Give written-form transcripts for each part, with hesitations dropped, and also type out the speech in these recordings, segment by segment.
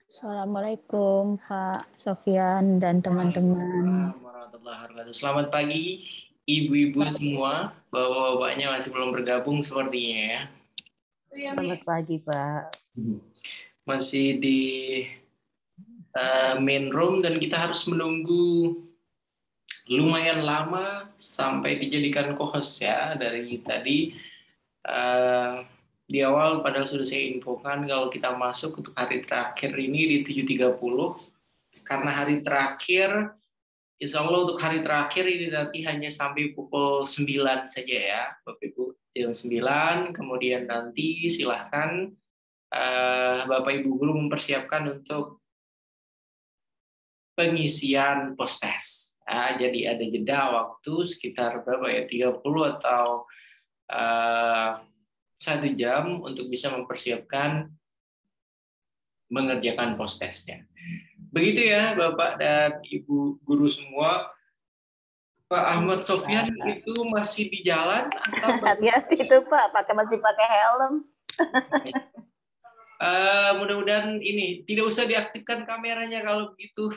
Assalamualaikum Pak Sofyan dan teman-teman. Waalaikumsalam warahmatullahi wabarakatuh. Selamat pagi, ibu-ibu semua. Bapak-bapaknya masih belum bergabung sepertinya ya. Selamat pagi, Pak. Masih di main room dan kita harus menunggu lumayan lama sampai dijadikan co-host ya dari tadi. Di awal padahal sudah saya infokan kalau kita masuk untuk hari terakhir ini di 7.30 karena hari terakhir Insya Allah untuk hari terakhir ini nanti hanya sampai pukul 9 saja ya, Bapak Ibu. Jam 9, kemudian nanti silahkan Bapak Ibu guru mempersiapkan untuk pengisian post-test. Nah, jadi ada jeda waktu sekitar berapa ya, 30 atau 1 jam untuk bisa mempersiapkan mengerjakan post-testnya. Begitu ya Bapak dan Ibu guru semua. Pak Ahmad Sofyan itu masih di jalan atau hati-hati itu Pak, masih pakai helm. Mudah-mudahan ini tidak usah diaktifkan kameranya kalau begitu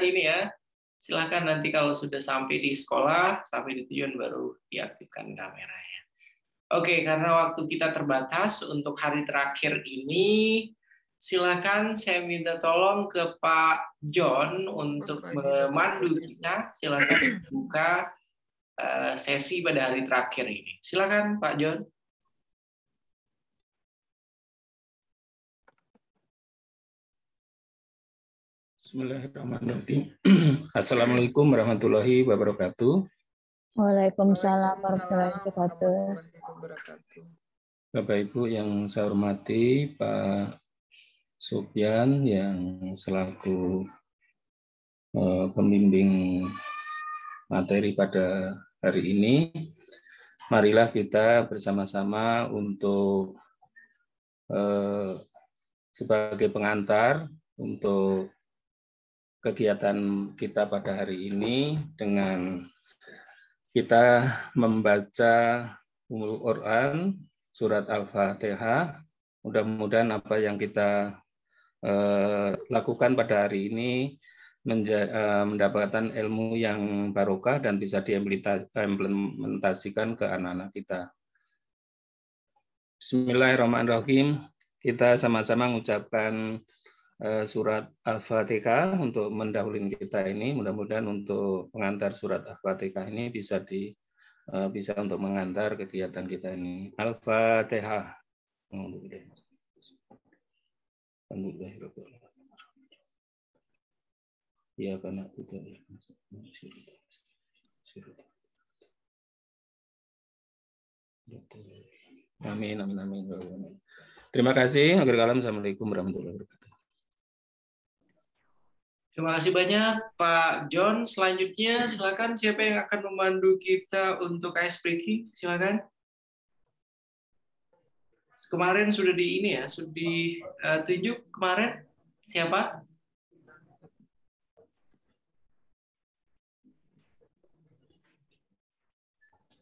ini ya. Silakan nanti kalau sudah sampai di sekolah, sampai di tujuan baru diaktifkan kameranya. Oke, karena waktu kita terbatas untuk hari terakhir ini, silakan saya minta tolong ke Pak John untuk memandu kita. Silakan buka sesi pada hari terakhir ini. Silakan Pak John. Bismillahirrahmanirrahim. Assalamualaikum warahmatullahi wabarakatuh. Waalaikumsalam warahmatullahi wabarakatuh. Bapak Ibu yang saya hormati, Pak Sofyan yang selaku pembimbing materi pada hari ini, marilah kita bersama-sama untuk sebagai pengantar untuk kegiatan kita pada hari ini dengan kita membaca Ummul Quran, surat Al-Fatihah. Mudah-mudahan apa yang kita lakukan pada hari ini mendapatkan ilmu yang barokah dan bisa diimplementasikan ke anak-anak kita. Bismillahirrahmanirrahim. Kita sama-sama mengucapkan surat Al-Fatihah untuk mendahului kita ini. Mudah-mudahan untuk pengantar surat Al-Fatihah ini bisa untuk mengantar kegiatan kita ini. Al-Fatihah. Ya karena kita amin, amin, amin. Terima kasih. Akhir kalam. Assalamualaikum warahmatullahi wabarakatuh. Terima kasih banyak Pak John. Selanjutnya silakan siapa yang akan memandu kita untuk ice breaking? Silakan. Kemarin sudah di ini ya, sudah ditunjuk kemarin siapa?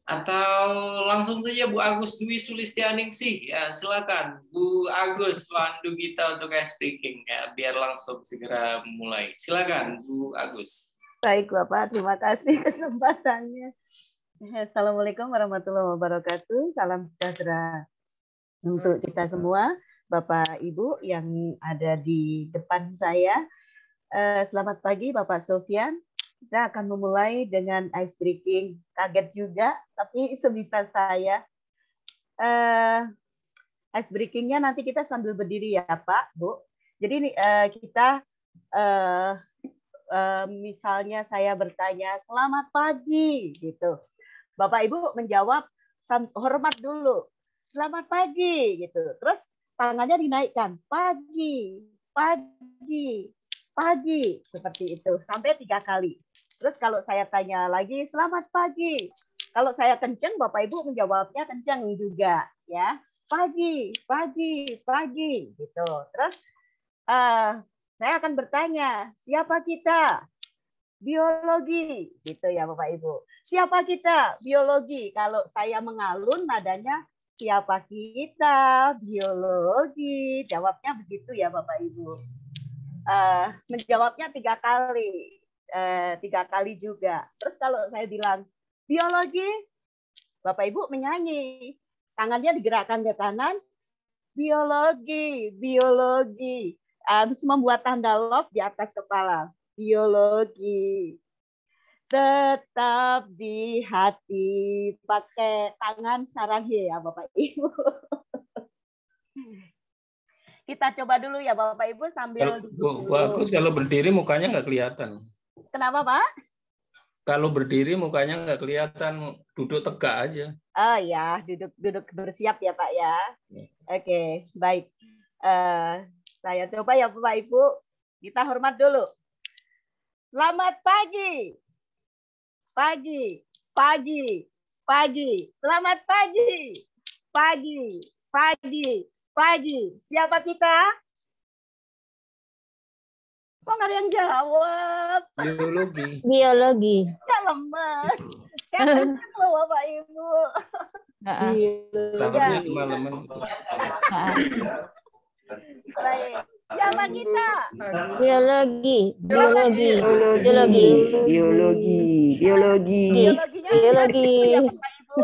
Atau langsung saja Bu Agus Dwi Sulistianingsih, ya silakan Bu Agus pandu kita untuk ice breaking ya, biar langsung segera mulai. Silakan Bu Agus. Baik Bapak, terima kasih kesempatannya. Assalamualaikum warahmatullahi wabarakatuh. Salam sejahtera untuk kita semua, Bapak Ibu yang ada di depan saya. Selamat pagi Bapak Sofyan. Kita akan memulai dengan ice breaking. Kaget juga, tapi sebisa saya. Ice breaking-nya nanti kita sambil berdiri ya Pak, Bu. Jadi kita misalnya saya bertanya, selamat pagi, gitu. Bapak Ibu menjawab, hormat dulu, selamat pagi, gitu. Terus tangannya dinaikkan, pagi, pagi, pagi, seperti itu, sampai 3 kali. Terus kalau saya tanya lagi, selamat pagi. Kalau saya kenceng, Bapak Ibu menjawabnya kenceng juga, ya. Pagi, pagi, pagi, gitu. Terus saya akan bertanya, siapa kita? Biologi, gitu ya Bapak Ibu. Siapa kita? Biologi. Kalau saya mengalun nadanya, siapa kita? Biologi. Jawabnya begitu ya Bapak Ibu. menjawabnya 3 kali. 3 kali juga. Terus kalau saya bilang biologi, Bapak Ibu menyanyi. Tangannya digerakkan ke kanan, biologi, biologi. Habis membuat tanda love di atas kepala. Biologi. Tetap di hati. Pakai tangan saranghe ya Bapak Ibu. Kita coba dulu ya Bapak Ibu sambil duduk Bu Agus kalau berdiri mukanya nggak kelihatan. Kenapa Pak? Kalau berdiri mukanya nggak kelihatan, duduk tegak aja. Oh ya, duduk bersiap ya Pak ya. Oke, baik. Saya coba ya Bapak Ibu. Kita hormat dulu. Selamat pagi. Pagi, pagi, pagi. Selamat pagi. Pagi, pagi, pagi. Siapa kita? Kok nggak ada yang jawab? Biologi. Biologi. Ya lemes. Saya tenang loh Bapak Ibu. Takutnya kemalaman. Baik. Siapa kita? Biologi. Biologi. Biologi. Biologi. Biologi. Biologinya Biologi. ya Bapak Ibu.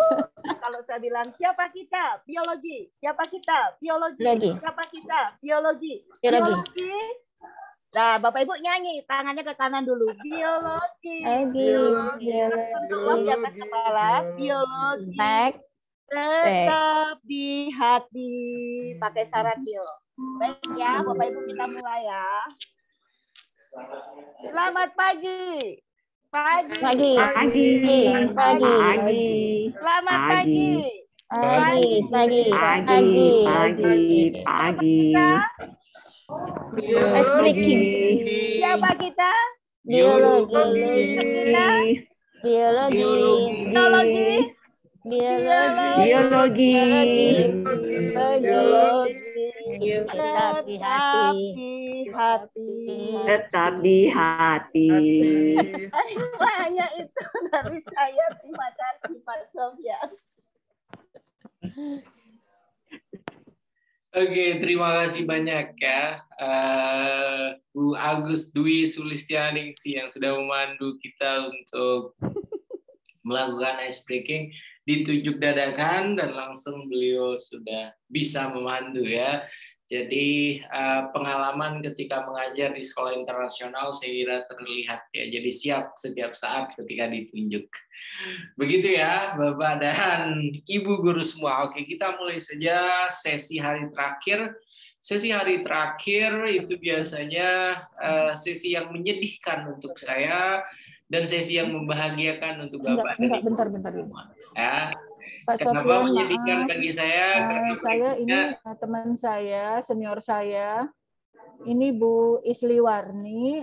Kalau saya bilang siapa kita? Biologi. Siapa kita? Biologi. Biologi. Siapa kita? Biologi. Biologi. Biologi. Nah, Bapak Ibu nyanyi, tangannya ke kanan dulu. Biologi. Biologi. Tutup di atas kepala. Biologi. Tek. Tetap di hati. Pakai saran Bio. Baik ya, Bapak Ibu kita mulai ya. Selamat pagi. Pagi. Pagi. Pagi. Pagi. Pagi. Selamat pagi. Pagi. Pagi. Pagi. Pagi. Pagi. Speaking. Siapa kita? Biologi. Kita Biologi. biologi. Biologi. Biologi. Tetap di hati. Tetap di hati. Hanya itu dari saya. Terima kasih Pak Sofyan. Oke, terima kasih banyak ya Bu Agus Dwi Sulistianingsih yang sudah memandu kita untuk melakukan ice breaking. Ditunjuk dadakan dan langsung beliau sudah bisa memandu ya. Jadi pengalaman ketika mengajar di sekolah internasional saya kira terlihat ya. Jadi siap setiap saat ketika ditunjuk. Begitu ya Bapak dan Ibu guru semua. Oke, kita mulai saja sesi hari terakhir. Sesi hari terakhir itu biasanya sesi yang menyedihkan untuk saya dan sesi yang membahagiakan untuk Bapak dan Ibu. Bentar. Ya. Pak Kenapa Sofyan, menyedihkan maaf. bagi saya? Karena Saya ini teman saya, senior saya, ini Bu Isliwarni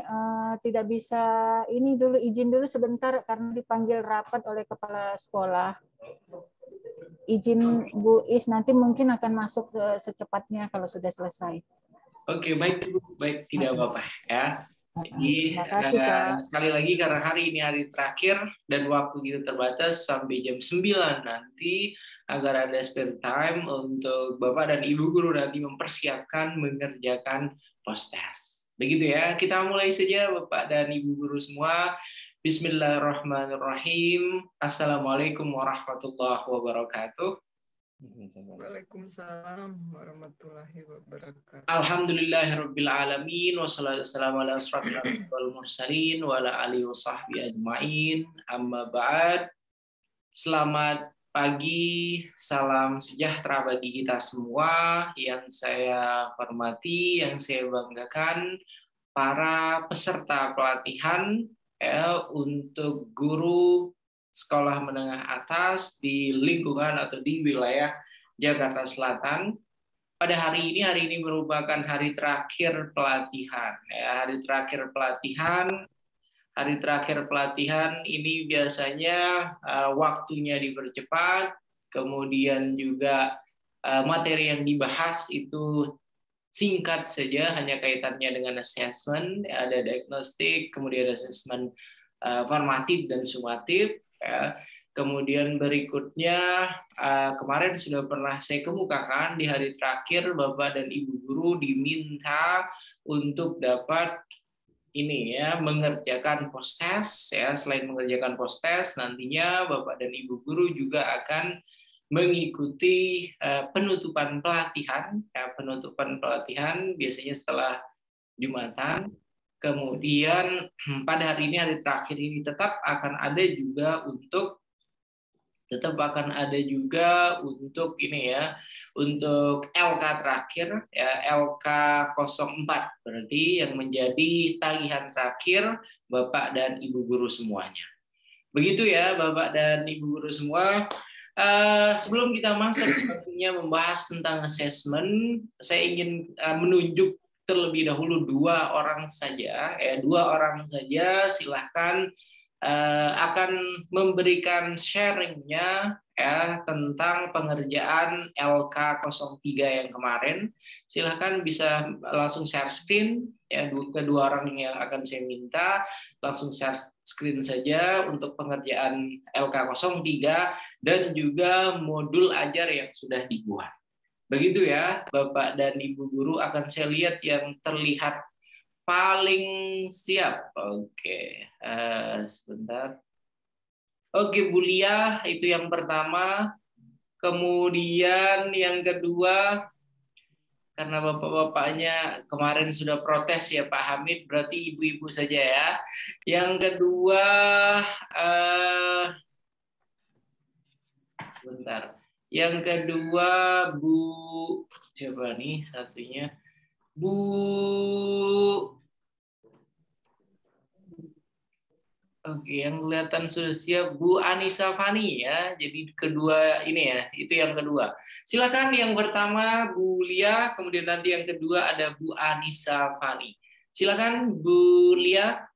tidak bisa ini dulu izin dulu sebentar karena dipanggil rapat oleh kepala sekolah. Izin Bu Is, nanti mungkin akan masuk secepatnya kalau sudah selesai. Oke, baik Bu, baik tidak apa-apa ya. Jadi Makasih, Pak. sekali lagi karena hari ini hari terakhir dan waktu kita terbatas sampai jam 9 nanti agar ada spare time untuk Bapak dan Ibu guru nanti mempersiapkan mengerjakan post test. Begitu ya. Kita mulai saja Bapak dan Ibu guru semua. Bismillahirrahmanirrahim. Assalamualaikum warahmatullahi wabarakatuh. Waalaikumsalam warahmatullahi wabarakatuh. Alhamdulillahirabbil alamin wassalatu wassalamu ala asrofil anbiya'i wal mursalin wa ala alihi washabbihi ajmain. Amma ba'd. Selamat pagi, salam sejahtera bagi kita semua yang saya hormati, yang saya banggakan, para peserta pelatihan untuk guru sekolah menengah atas di lingkungan atau di wilayah Jakarta Selatan. Pada hari ini merupakan hari terakhir pelatihan. Ya, hari terakhir pelatihan ini biasanya waktunya dipercepat, kemudian juga materi yang dibahas itu singkat saja, hanya kaitannya dengan assessment, ada diagnostik, kemudian assessment formatif dan sumatif. Ya. Kemudian berikutnya, kemarin sudah pernah saya kemukakan di hari terakhir Bapak dan Ibu guru diminta untuk dapat ini ya, mengerjakan post-test ya. Selain mengerjakan post-test, nantinya Bapak dan Ibu guru juga akan mengikuti penutupan pelatihan. Ya, penutupan pelatihan biasanya setelah Jumatan. Kemudian pada hari ini, hari terakhir ini tetap akan ada juga untuk ini ya, untuk LK terakhir ya, LK 04 berarti yang menjadi tagihan terakhir Bapak dan Ibu guru semuanya. Begitu ya Bapak dan Ibu guru semua. Sebelum kita masuk artinya membahas tentang assessment, saya ingin menunjuk terlebih dahulu dua orang saja. Silahkan akan memberikan sharingnya ya tentang pengerjaan LK03 yang kemarin. Silahkan bisa langsung share screen ya, kedua orang yang akan saya minta langsung share screen saja untuk pengerjaan LK03 dan juga modul ajar yang sudah dibuat. Begitu ya Bapak dan Ibu guru, akan saya lihat yang terlihat paling siap. Oke, sebentar. Oke, Bu Lia itu yang pertama. Kemudian yang kedua, karena bapak-bapaknya kemarin sudah protes ya Pak Hamid, berarti ibu-ibu saja ya. Yang kedua, sebentar. Yang kedua Bu, siapa nih satunya? Bu, oke, yang kelihatan sudah siap Bu Anissa Fani ya. Jadi kedua ini ya, itu yang kedua. Silakan yang pertama Bu Lia, kemudian nanti yang kedua ada Bu Anissa Fani. Silakan Bu Lia,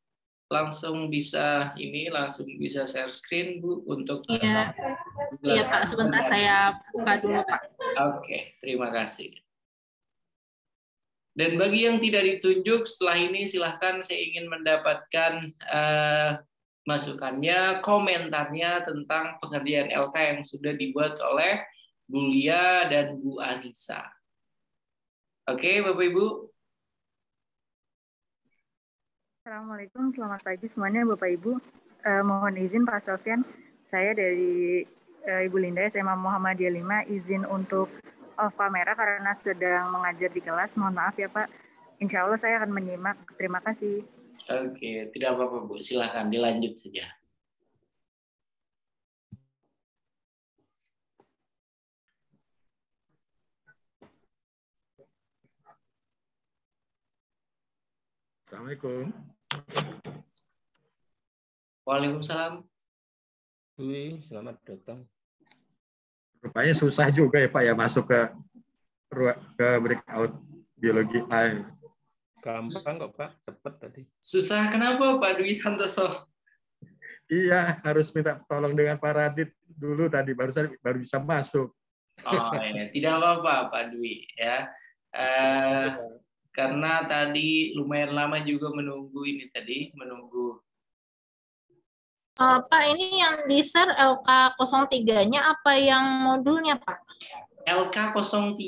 langsung bisa share screen Bu untuk. Iya, iya Pak, sebentar saya buka dulu Pak. Oke, terima kasih. Dan bagi yang tidak ditunjuk setelah ini silahkan, saya ingin mendapatkan masukannya, komentarnya tentang pengerjaan LK yang sudah dibuat oleh Bu Lia dan Bu Anissa. Oke, Bapak Ibu. Assalamualaikum, selamat pagi semuanya Bapak Ibu. Mohon izin Pak Sofyan, saya dari Ibu Linda SMA Muhammadiyah 5 izin untuk off kamera karena sedang mengajar di kelas. Mohon maaf ya Pak. Insya Allah saya akan menyimak. Terima kasih. Oke, tidak apa-apa Bu. Silahkan dilanjut saja. Assalamualaikum. Waalaikumsalam. Wih, selamat datang. Rupanya susah juga ya Pak ya masuk ke breakout biologi A. Gampang kok Pak, cepet tadi. Susah kenapa Pak Dwi Santoso? Iya, harus minta tolong dengan Pak Radit dulu tadi, baru bisa masuk. Oh ya, tidak apa-apa Pak Dwi ya. Karena tadi lumayan lama juga menunggu ini tadi, Pak, ini yang di-share LK03-nya apa yang modulnya, Pak? LK03,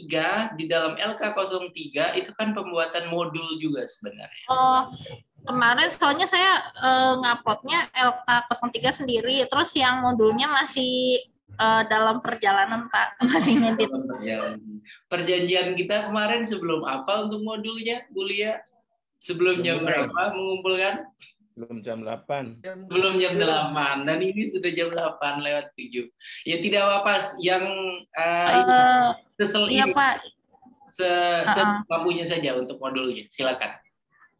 di dalam LK03 itu kan pembuatan modul juga sebenarnya. Oh, kemarin soalnya saya nguploadnya LK03 sendiri, terus yang modulnya masih dalam perjalanan, Pak, masih ngedit. Perjanjian kita kemarin sebelum apa untuk modulnya, Bu Lia? Sebelum jam berapa mengumpulkan? Belum jam 8. Belum jam 8, dan ini sudah jam 8:07. Ya tidak apa-apa, yang iya, ini Pak. Semampunya saja untuk modulnya, silakan.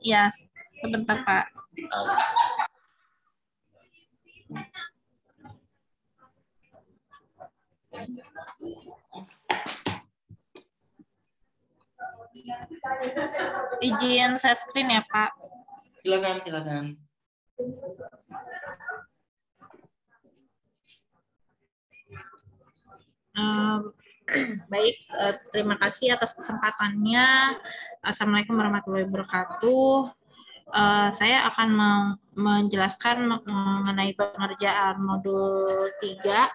Iya, sebentar Pak. Izin share screen ya Pak. Silakan. Baik, terima kasih atas kesempatannya. Assalamualaikum warahmatullahi wabarakatuh. Saya akan menjelaskan mengenai pengerjaan modul 3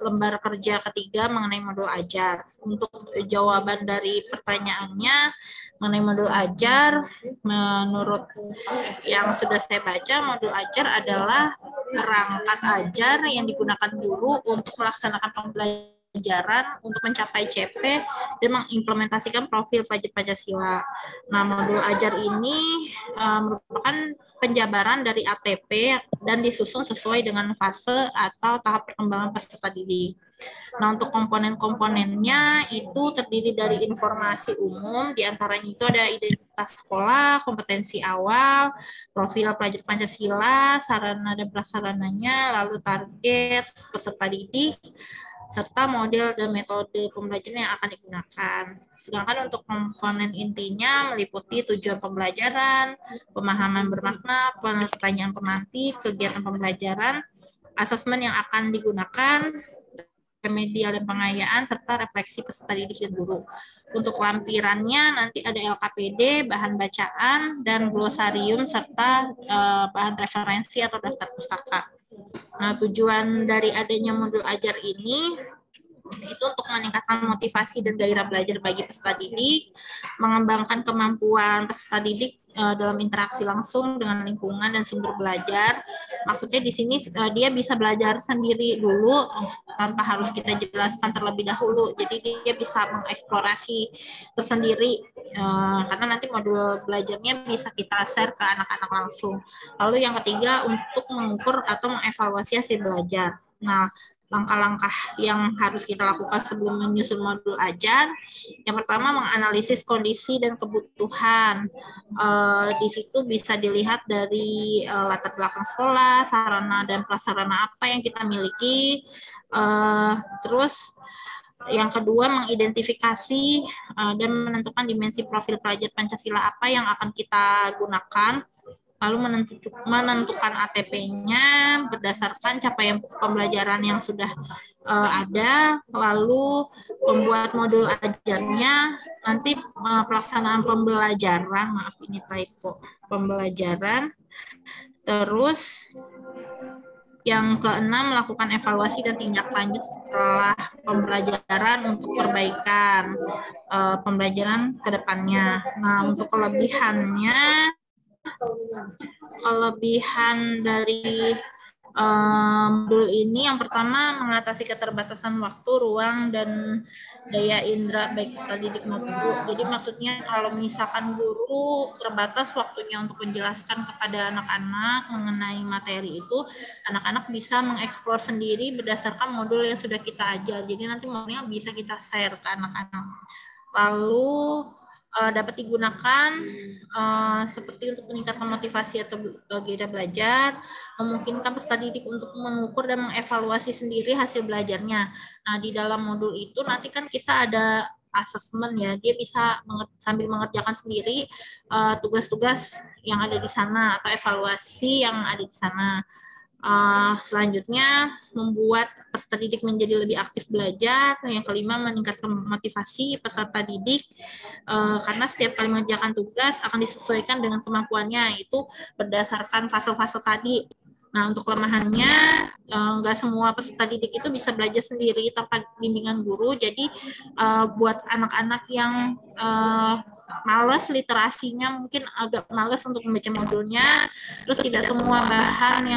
lembar kerja ketiga mengenai modul ajar. Untuk jawaban dari pertanyaannya mengenai modul ajar, menurut yang sudah saya baca, modul ajar adalah perangkat ajar yang digunakan guru untuk melaksanakan pembelajaran untuk mencapai CP dan mengimplementasikan profil pelajar Pancasila. Nah, modul ajar ini merupakan penjabaran dari ATP dan disusun sesuai dengan fase atau tahap perkembangan peserta didik. Nah, untuk komponen-komponennya itu terdiri dari informasi umum, diantaranya itu ada identitas sekolah, kompetensi awal, profil pelajar Pancasila, sarana dan prasarananya, lalu target peserta didik, serta model dan metode pembelajaran yang akan digunakan. Sedangkan untuk komponen intinya meliputi tujuan pembelajaran, pemahaman bermakna, pertanyaan penanti, kegiatan pembelajaran, asesmen yang akan digunakan, remedial dan pengayaan, serta refleksi peserta didik dan guru. Untuk lampirannya nanti ada LKPD, bahan bacaan, dan glosarium, serta bahan referensi atau daftar pustaka. Nah, tujuan dari adanya modul ajar ini itu untuk meningkatkan motivasi dan gairah belajar bagi peserta didik, mengembangkan kemampuan peserta didik dalam interaksi langsung dengan lingkungan dan sumber belajar. Maksudnya di sini dia bisa belajar sendiri dulu tanpa harus kita jelaskan terlebih dahulu. Jadi dia bisa mengeksplorasi tersendiri karena nanti modul belajarnya bisa kita share ke anak-anak langsung. Lalu yang ketiga untuk mengukur atau mengevaluasi hasil belajar. Nah, langkah-langkah yang harus kita lakukan sebelum menyusun modul ajar. Yang pertama, menganalisis kondisi dan kebutuhan. Di situ bisa dilihat dari latar belakang sekolah, sarana dan prasarana apa yang kita miliki. Terus yang kedua, mengidentifikasi dan menentukan dimensi profil pelajar Pancasila apa yang akan kita gunakan. Lalu menentukan ATP-nya berdasarkan capaian pembelajaran yang sudah ada, lalu membuat modul ajarnya, nanti pelaksanaan pembelajaran, maaf ini typo, pembelajaran, terus yang keenam, melakukan evaluasi dan tindak lanjut setelah pembelajaran untuk perbaikan pembelajaran ke depannya. Nah, untuk kelebihan dari modul ini yang pertama mengatasi keterbatasan waktu, ruang, dan daya indera baik peserta didik maupun guru. Jadi maksudnya kalau misalkan guru terbatas waktunya untuk menjelaskan kepada anak-anak mengenai materi itu, anak-anak bisa mengeksplor sendiri berdasarkan modul yang sudah kita ajar. Jadi nanti modulnya bisa kita share ke anak-anak. Lalu dapat digunakan seperti untuk meningkatkan motivasi atau gairah belajar, memungkinkan peserta didik untuk mengukur dan mengevaluasi sendiri hasil belajarnya. Nah, di dalam modul itu nanti kan kita ada asesmen ya, dia bisa sambil mengerjakan sendiri tugas-tugas yang ada di sana atau evaluasi yang ada di sana. Selanjutnya membuat peserta didik menjadi lebih aktif belajar. Yang kelima, meningkatkan motivasi peserta didik karena setiap kali mengerjakan tugas akan disesuaikan dengan kemampuannya, itu berdasarkan fase-fase tadi. Nah, untuk kelemahannya nggak semua peserta didik itu bisa belajar sendiri tanpa bimbingan guru. Jadi buat anak-anak yang malas literasinya, mungkin agak malas untuk membaca modulnya, terus tidak semua bahan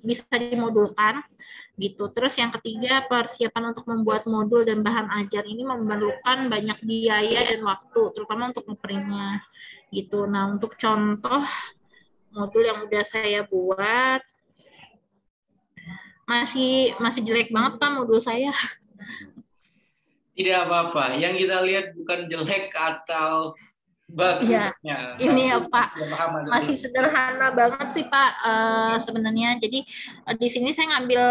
bisa dimodulkan gitu. Terus yang ketiga, persiapan untuk membuat modul dan bahan ajar ini memerlukan banyak biaya dan waktu, terutama untuk ngeprintnya gitu. Nah, untuk contoh modul yang udah saya buat masih jelek banget Pak modul saya. Tidak apa-apa. Yang kita lihat bukan jelek atau bagus. Ya, ini ya Pak. Masih sederhana banget sih Pak sebenarnya. Jadi di sini saya ngambil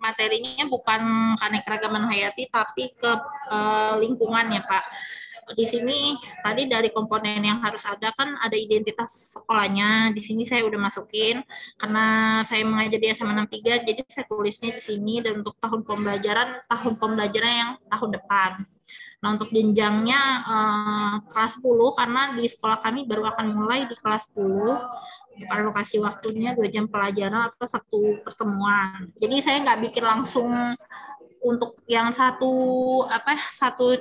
materinya bukan keanekaragaman hayati, tapi ke lingkungan ya Pak. Di sini tadi dari komponen yang harus ada kan ada identitas sekolahnya. Di sini saya udah masukin karena saya mengajar di SMA 63, jadi saya tulisnya di sini, dan untuk tahun pembelajaran yang tahun depan. Nah, untuk jenjangnya kelas 10 karena di sekolah kami baru akan mulai di kelas 10. Alokasi waktunya 2 jam pelajaran atau 1 pertemuan. Jadi saya nggak bikin langsung untuk yang satu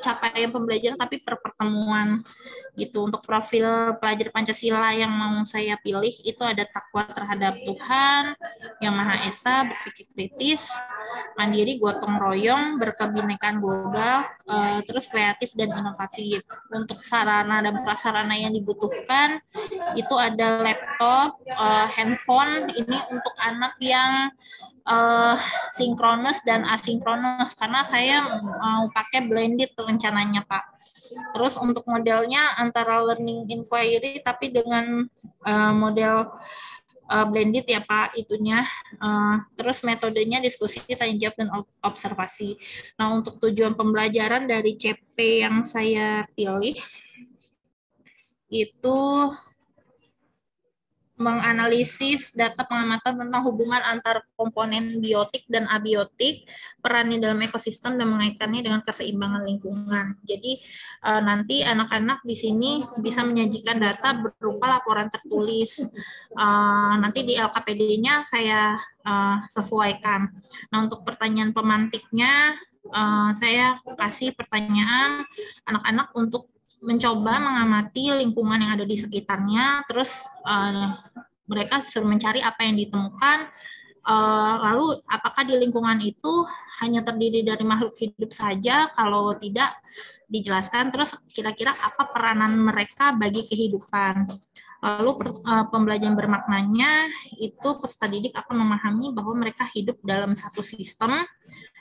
capaian pembelajaran tapi per pertemuan gitu. Untuk profil pelajar Pancasila yang mau saya pilih itu ada takwa terhadap Tuhan Yang Maha Esa, berpikir kritis, mandiri, gotong royong, berkebinekaan global, terus kreatif dan inovatif. Untuk sarana dan prasarana yang dibutuhkan itu ada laptop, handphone. Ini untuk anak yang sinkronus dan asinkronus karena saya mau pakai blended rencananya, Pak. Terus untuk modelnya antara learning inquiry tapi dengan model blended ya Pak itunya. Terus metodenya diskusi, tanya jawab, dan observasi. Nah, untuk tujuan pembelajaran dari CP yang saya pilih itu menganalisis data pengamatan tentang hubungan antar komponen biotik dan abiotik, perannya dalam ekosistem, dan mengaitkannya dengan keseimbangan lingkungan. Jadi nanti anak-anak di sini bisa menyajikan data berupa laporan tertulis. Nanti di LKPD-nya saya sesuaikan. Nah, untuk pertanyaan pemantiknya, saya kasih pertanyaan anak-anak untuk mencoba mengamati lingkungan yang ada di sekitarnya, terus mereka disuruh mencari apa yang ditemukan, lalu apakah di lingkungan itu hanya terdiri dari makhluk hidup saja, kalau tidak dijelaskan, terus kira-kira apa peranan mereka bagi kehidupan. Lalu pembelajaran bermaknanya itu peserta didik akan memahami bahwa mereka hidup dalam satu sistem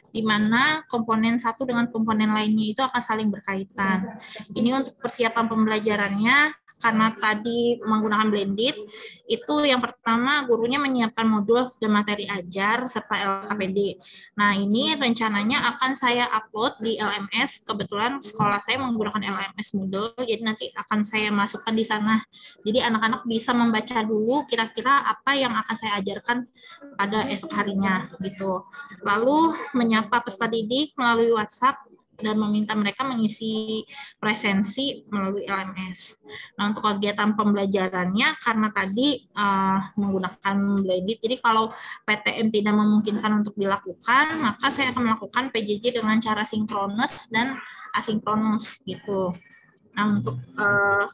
di mana komponen satu dengan komponen lainnya itu akan saling berkaitan. Ini untuk persiapan pembelajarannya, karena tadi menggunakan blended, itu yang pertama gurunya menyiapkan modul dan materi ajar serta LKPD. Nah, ini rencananya akan saya upload di LMS. Kebetulan sekolah saya menggunakan LMS Moodle, jadi nanti akan saya masukkan di sana. Jadi anak-anak bisa membaca dulu kira-kira apa yang akan saya ajarkan pada esok harinya gitu. Lalu menyapa peserta didik melalui WhatsApp dan meminta mereka mengisi presensi melalui LMS. Nah, untuk kegiatan pembelajarannya, karena tadi menggunakan blended, jadi kalau PTM tidak memungkinkan untuk dilakukan, maka saya akan melakukan PJJ dengan cara sinkronus dan asinkronus gitu. Nah, untuk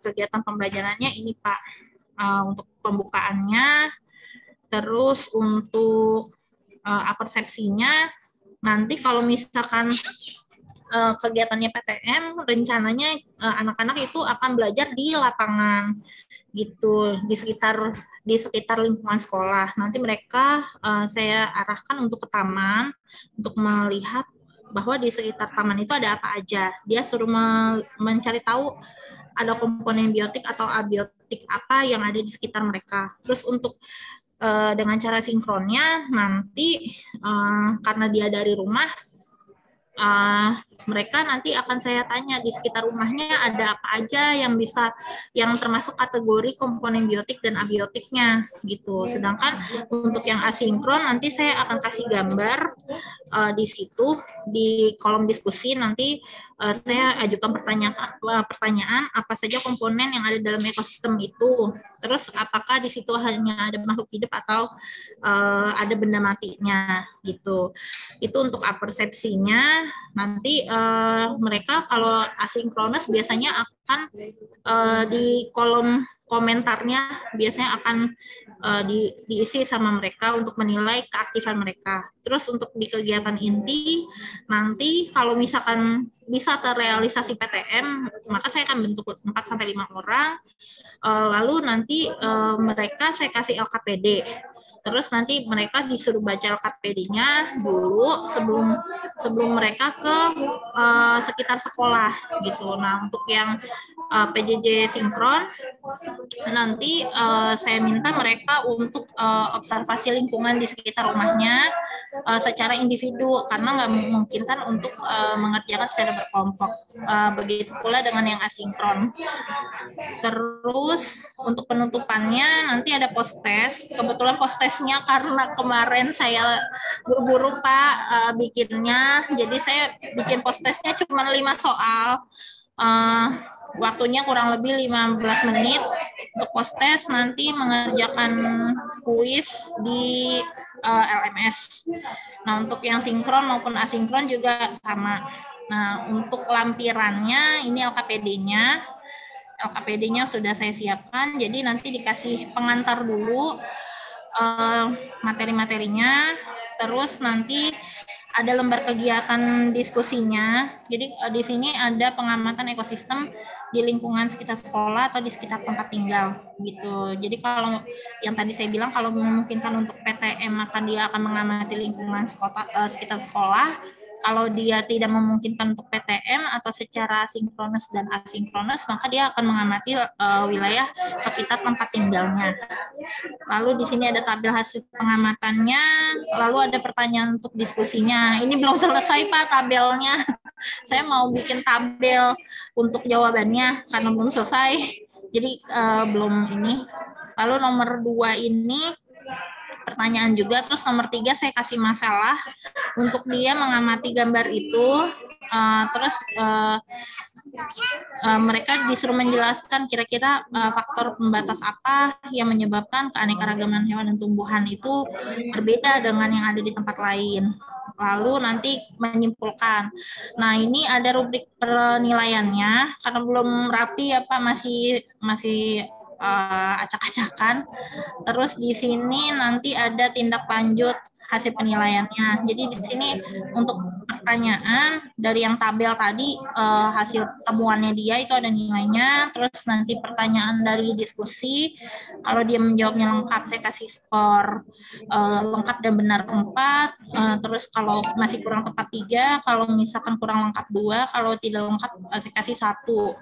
kegiatan pembelajarannya ini Pak, untuk pembukaannya, terus untuk persepsinya, nanti kalau misalkan kegiatannya PTM, rencananya anak-anak itu akan belajar di lapangan gitu, di sekitar lingkungan sekolah. Nanti mereka saya arahkan untuk ke taman untuk melihat bahwa di sekitar taman itu ada apa aja. Dia suruh mencari tahu ada komponen biotik atau abiotik apa yang ada di sekitar mereka. Terus untuk dengan cara sinkronnya nanti karena dia dari rumah, mereka nanti akan saya tanya di sekitar rumahnya ada apa aja yang termasuk kategori komponen biotik dan abiotiknya gitu. Sedangkan untuk yang asinkron nanti saya akan kasih gambar di situ di kolom diskusi, nanti saya ajukan pertanyaan apa saja komponen yang ada dalam ekosistem itu. Terus apakah di situ hanya ada makhluk hidup atau ada benda matinya gitu. Itu untuk persepsinya. Nanti mereka kalau asinkronus biasanya akan di kolom komentarnya biasanya akan diisi sama mereka untuk menilai keaktifan mereka. Terus untuk di kegiatan inti, nanti kalau misalkan bisa terrealisasi PTM, maka saya akan bentuk 4-5 orang, lalu nanti mereka saya kasih LKPD. Terus nanti mereka disuruh baca LKPD-nya dulu sebelum mereka ke sekitar sekolah gitu. Nah, untuk yang PJJ sinkron nanti saya minta mereka untuk observasi lingkungan di sekitar rumahnya secara individu karena nggak memungkinkan untuk mengerjakan secara berkelompok. Begitu pula dengan yang asinkron. Terus untuk penutupannya nanti ada post test. Kebetulan post test postesnya karena kemarin saya buru-buru Pak bikinnya, jadi saya bikin postesnya cuma 5 soal. Waktunya kurang lebih 15 menit untuk postes, nanti mengerjakan kuis di LMS. Nah, untuk yang sinkron maupun asinkron juga sama. Nah, untuk lampirannya ini LKPD-nya. LKPD-nya sudah saya siapkan, jadi nanti dikasih pengantar dulu materi-materinya, terus nanti ada lembar kegiatan diskusinya. Jadi di sini ada pengamatan ekosistem di lingkungan sekitar sekolah atau di sekitar tempat tinggal gitu. Jadi kalau yang tadi saya bilang kalau memungkinkan untuk PTM maka dia akan mengamati lingkungan sekitar sekolah. Kalau dia tidak memungkinkan untuk PTM atau secara sinkronus dan asinkronus, maka dia akan mengamati wilayah sekitar tempat tinggalnya. Lalu di sini ada tabel hasil pengamatannya, lalu ada pertanyaan untuk diskusinya. Ini belum selesai Pak tabelnya. Saya mau bikin tabel untuk jawabannya karena belum selesai. Jadi belum ini. Lalu nomor 2 ini pertanyaan juga, terus nomor 3 saya kasih masalah untuk dia mengamati gambar itu, terus mereka disuruh menjelaskan kira-kira faktor pembatas apa yang menyebabkan keanekaragaman hewan dan tumbuhan itu berbeda dengan yang ada di tempat lain. Lalu nanti menyimpulkan. Nah, ini ada rubrik penilaiannya karena belum rapi ya Pak, masih acak-acakan. Terus di sini nanti ada tindak lanjut hasil penilaiannya. Jadi di sini untuk pertanyaan dari yang tabel tadi hasil temuannya dia itu ada nilainya. Terus nanti pertanyaan dari diskusi, kalau dia menjawabnya lengkap saya kasih skor lengkap dan benar 4. Terus kalau masih kurang tepat 3, kalau misalkan kurang lengkap 2, kalau tidak lengkap saya kasih 1.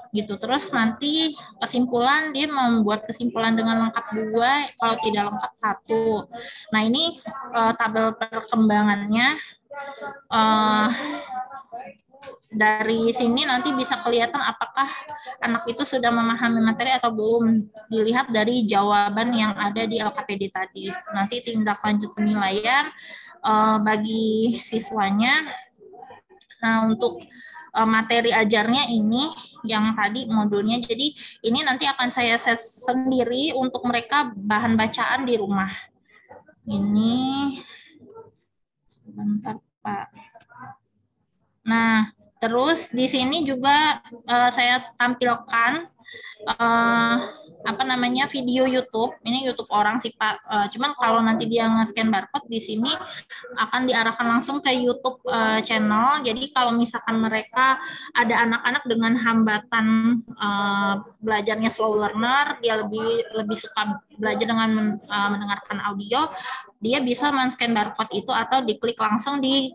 Gitu. Terus nanti kesimpulan dia membuat kesimpulan dengan lengkap 2, kalau tidak lengkap 1. Nah, ini tabel perkembangannya. Dari sini nanti bisa kelihatan apakah anak itu sudah memahami materi atau belum, dilihat dari jawaban yang ada di LKPD tadi. Nanti tindak lanjut penilaian bagi siswanya. Nah, untuk materi ajarnya ini yang tadi modulnya, jadi ini nanti akan saya set sendiri untuk mereka bahan bacaan di rumah. Ini sebentar Pak. Nah, terus di sini juga saya tampilkan video YouTube. Ini YouTube orang sih Pak. Cuman kalau nanti dia nge-scan barcode di sini akan diarahkan langsung ke YouTube channel. Jadi kalau misalkan mereka ada anak-anak dengan hambatan belajarnya slow learner, dia lebih suka belajar dengan mendengarkan audio, dia bisa men-scan barcode itu atau diklik langsung di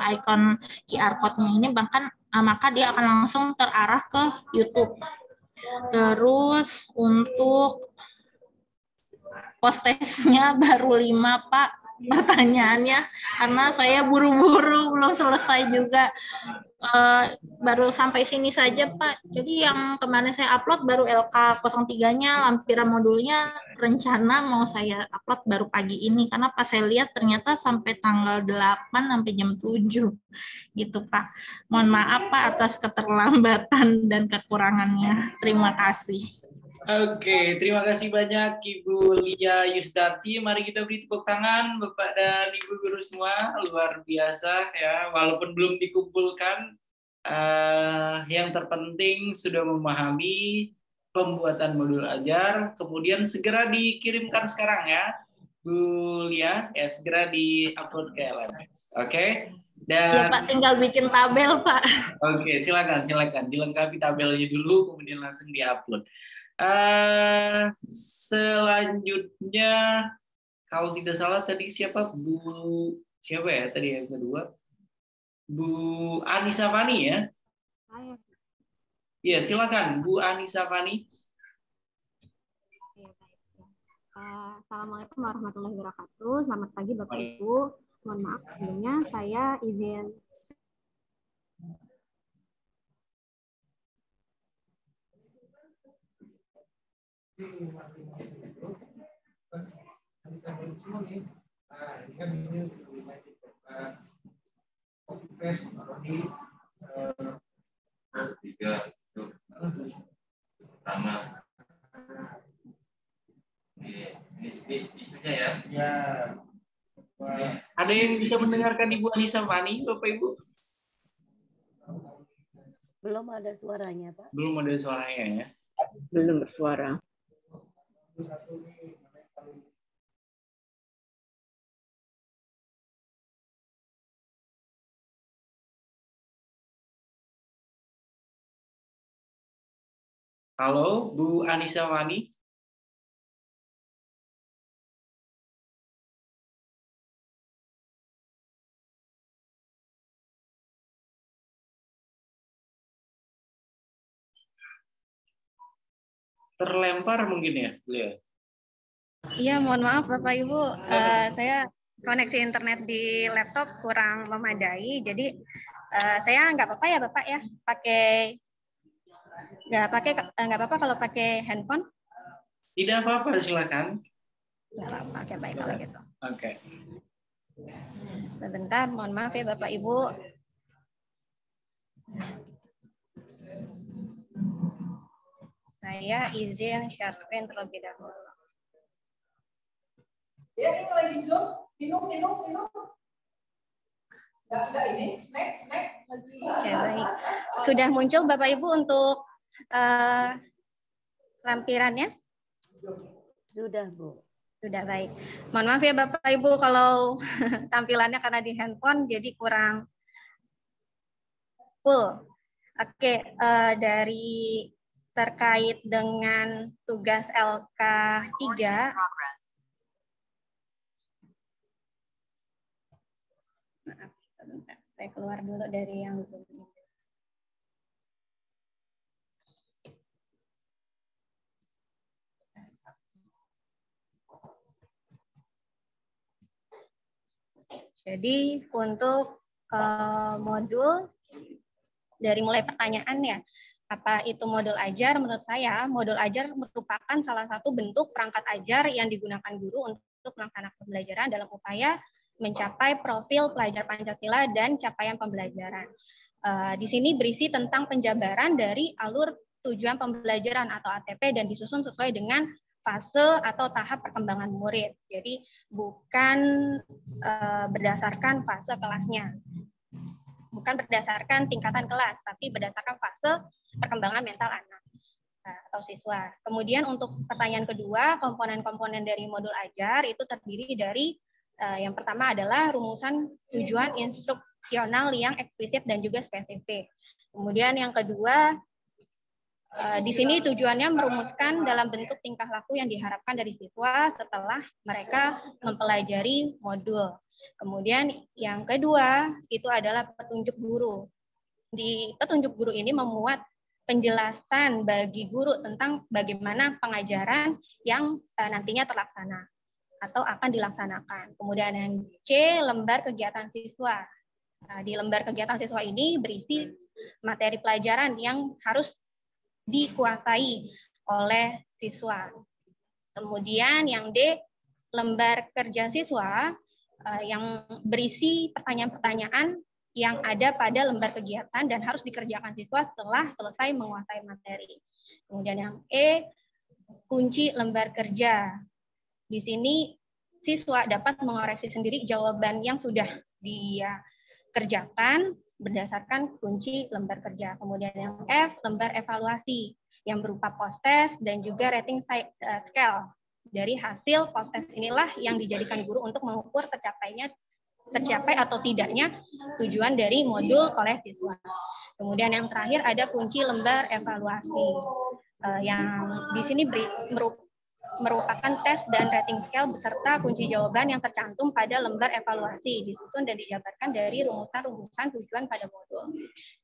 icon QR code-nya ini, bahkan maka dia akan langsung terarah ke YouTube. Terus untuk postesnya baru 5 Pak pertanyaannya, karena saya buru-buru belum selesai juga. Baru sampai sini saja Pak. Jadi yang kemarin saya upload baru LK03-nya, lampiran modulnya rencana mau saya upload baru pagi ini, karena pas saya lihat ternyata sampai tanggal 8 sampai jam 7 gitu Pak. Mohon maaf Pak atas keterlambatan dan kekurangannya. Terima kasih. Oke, terima kasih banyak Ibu Lia Yusdati. Mari kita beri tepuk tangan Bapak dan Ibu guru semua, luar biasa ya. Walaupun belum dikumpulkan, yang terpenting sudah memahami pembuatan modul ajar, kemudian segera dikirimkan sekarang ya, Bu Lia, ya segera di-upload ke LMS. Oke? Dan ya Pak, tinggal bikin tabel Pak. Oke, silakan dilengkapi tabelnya dulu, kemudian langsung di-upload. Selanjutnya kalau tidak salah tadi siapa ya tadi yang kedua, Bu Anissa Fani ya? Iya, silakan Bu Anissa Fani. Assalamualaikum warahmatullahi wabarakatuh. Selamat pagi Bapak Ibu. Mohon maaf sebelumnya saya izin Tiga itu pertama. Ini isunya ya. Ya. Ada yang bisa mendengarkan Ibu Anissa Fani, Bapak Ibu? Belum ada suaranya, Pak. Belum ada suaranya ya. Belum bersuara. Halo, Bu Anissa Fani. Terlempar mungkin ya, beliau. Iya, mohon maaf Bapak Ibu, saya koneksi internet di laptop kurang memadai, jadi saya nggak apa-apa ya Bapak ya, nggak apa-apa kalau pakai handphone. Tidak apa-apa, silakan. Nggak apa-apa, oke baik kalau gitu. Oke. Sebentar, mohon maaf ya Bapak Ibu. Saya izin share screen terlebih dahulu. Ya, ini lagi Zoom. Minum. Enggak ini. Next. Oke, baik. Sudah muncul Bapak Ibu untuk lampirannya? Sudah, Bu. Sudah, baik. Mohon maaf ya Bapak Ibu kalau tampilannya karena di handphone jadi kurang full. Oke, dari terkait dengan tugas LK 3, maaf, sebentar. Saya keluar dulu dari yang Zoom ini. Jadi untuk modul dari mulai pertanyaannya, apa itu modul ajar? Menurut saya, modul ajar merupakan salah satu bentuk perangkat ajar yang digunakan guru untuk melaksanakan pembelajaran dalam upaya mencapai profil pelajar Pancasila dan capaian pembelajaran. Di sini berisi tentang penjabaran dari alur tujuan pembelajaran atau ATP dan disusun sesuai dengan fase atau tahap perkembangan murid. Jadi bukan berdasarkan fase kelasnya. Bukan berdasarkan tingkatan kelas, tapi berdasarkan fase perkembangan mental anak atau siswa. Kemudian untuk pertanyaan kedua, komponen-komponen dari modul ajar itu terdiri dari yang pertama adalah rumusan tujuan instruksional yang eksplisit dan juga spesifik. Kemudian yang kedua, di sini tujuannya merumuskan dalam bentuk tingkah laku yang diharapkan dari siswa setelah mereka mempelajari modul. Kemudian yang kedua itu adalah petunjuk guru. Di petunjuk guru ini memuat penjelasan bagi guru tentang bagaimana pengajaran yang nantinya terlaksana atau akan dilaksanakan. Kemudian yang C, lembar kegiatan siswa. Di lembar kegiatan siswa ini berisi materi pelajaran yang harus dikuasai oleh siswa. Kemudian yang D, lembar kerja siswa yang berisi pertanyaan-pertanyaan yang ada pada lembar kegiatan dan harus dikerjakan siswa setelah selesai menguasai materi. Kemudian yang E, kunci lembar kerja. Di sini siswa dapat mengoreksi sendiri jawaban yang sudah dia kerjakan berdasarkan kunci lembar kerja. Kemudian yang F, lembar evaluasi yang berupa post-test dan juga rating scale. Dari hasil post-test inilah yang dijadikan guru untuk mengukur tercapai atau tidaknya tujuan dari modul oleh siswa. Kemudian yang terakhir ada kunci lembar evaluasi yang di sini merupakan tes dan rating scale beserta kunci jawaban yang tercantum pada lembar evaluasi, disusun dan dijabarkan dari rumusan-rumusan tujuan pada modul.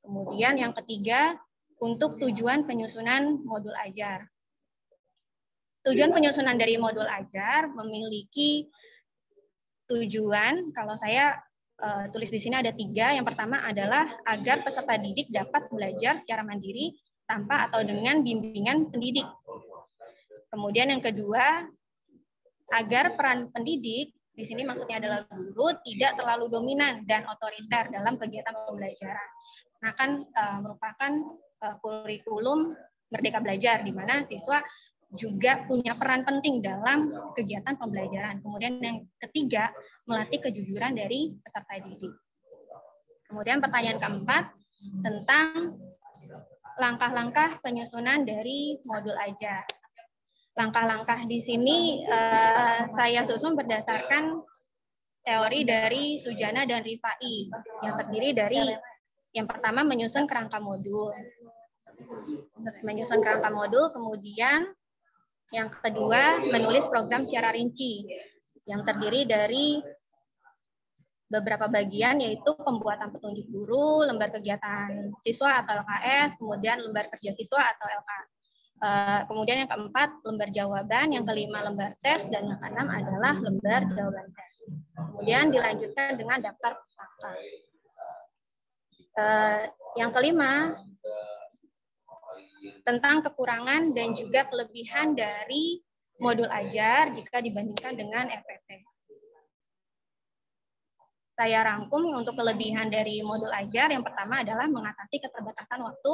Kemudian yang ketiga, untuk tujuan penyusunan modul ajar. Tujuan penyusunan dari modul ajar memiliki tujuan, kalau saya tulis di sini ada 3. Yang pertama adalah agar peserta didik dapat belajar secara mandiri tanpa atau dengan bimbingan pendidik. Kemudian yang kedua, agar peran pendidik Di sini maksudnya adalah guru tidak terlalu dominan dan otoriter dalam kegiatan pembelajaran. Nah, kan merupakan kurikulum Merdeka Belajar, di mana siswa juga punya peran penting dalam kegiatan pembelajaran. Kemudian yang ketiga, melatih kejujuran dari peserta didik. Kemudian pertanyaan keempat, tentang langkah-langkah penyusunan dari modul ajar. Langkah-langkah di sini saya susun berdasarkan teori dari Sujana dan Rifai, yang terdiri dari yang pertama menyusun kerangka modul. Menyusun kerangka modul, kemudian yang kedua menulis program secara rinci, yang terdiri dari beberapa bagian, yaitu pembuatan petunjuk guru, lembar kegiatan siswa atau LKS, kemudian lembar kerja siswa atau LK. Kemudian yang keempat, lembar jawaban, yang kelima lembar tes, dan yang keenam adalah lembar jawaban tes. Kemudian dilanjutkan dengan daftar pustaka. Yang kelima, tentang kekurangan dan juga kelebihan dari modul ajar jika dibandingkan dengan FPT. Saya rangkum untuk kelebihan dari modul ajar. Yang pertama adalah mengatasi keterbatasan waktu,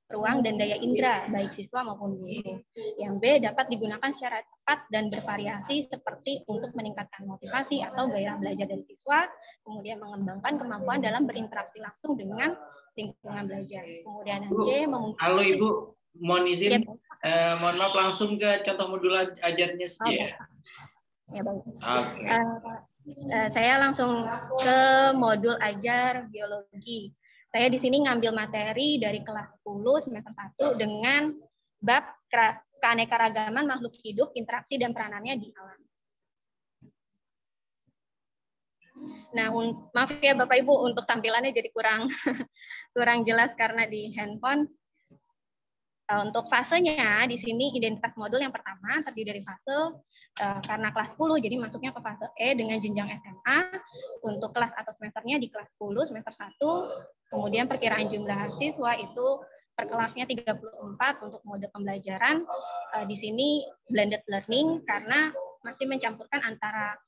ruang, dan daya indera, baik siswa maupun guru. Yang B, dapat digunakan secara tepat dan bervariasi seperti untuk meningkatkan motivasi atau gairah belajar dari siswa, kemudian mengembangkan kemampuan dalam berinteraksi langsung dengan lingkungan belajar. Kemudian yang C, halo Ibu, mohon izin, mohon maaf langsung ke contoh modul ajarnya saja ya. Ya, baik. Okay. Saya langsung ke modul ajar biologi. Saya di sini ngambil materi dari kelas 10 semester 1 dengan bab keanekaragaman makhluk hidup, interaksi dan peranannya di alam. Nah, maaf ya Bapak Ibu untuk tampilannya jadi kurang jelas karena di handphone. Untuk fasenya di sini identitas modul yang pertama terdiri dari fase karena kelas 10 jadi masuknya ke fase E dengan jenjang SMA. Untuk kelas atau semesternya di kelas 10 semester 1. Kemudian perkiraan jumlah siswa itu per kelasnya 34 untuk mode pembelajaran. Di sini blended learning karena masih mencampurkan antara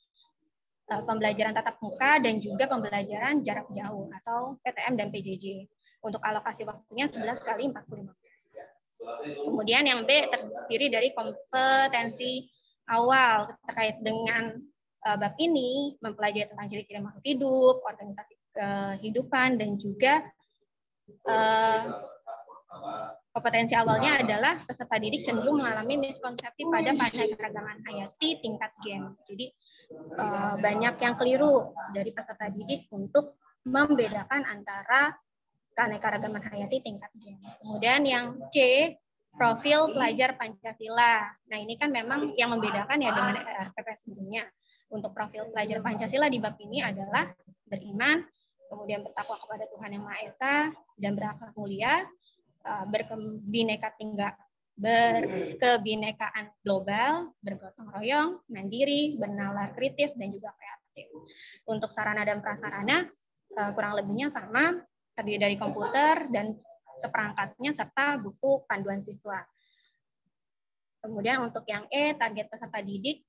pembelajaran tatap muka dan juga pembelajaran jarak jauh atau PTM dan PJJ. Untuk alokasi waktunya 11 kali 45. Kemudian yang B terdiri dari kompetensi awal terkait dengan bab ini, mempelajari tentang ciri-ciri makhluk hidup, organisasi kehidupan, dan juga kompetensi awalnya adalah peserta didik cenderung mengalami miskonsepsi pada keanekaragaman hayati tingkat gen. Jadi banyak yang keliru dari peserta didik untuk membedakan antara keanekaragaman hayati tingkat gen. Kemudian yang C, profil pelajar Pancasila. Nah, ini kan memang yang membedakan ya dengan RPP sebelumnya. Untuk profil pelajar Pancasila di bab ini adalah beriman, kemudian bertakwa kepada Tuhan Yang Maha Esa, dan berakhlak mulia, berkebinekaan global, bergotong royong, mandiri, bernalar kritis, dan juga kreatif. Untuk sarana dan prasarana, kurang lebihnya sama, terdiri dari komputer dan perangkatnya serta buku panduan siswa. Kemudian untuk yang E, target peserta didik,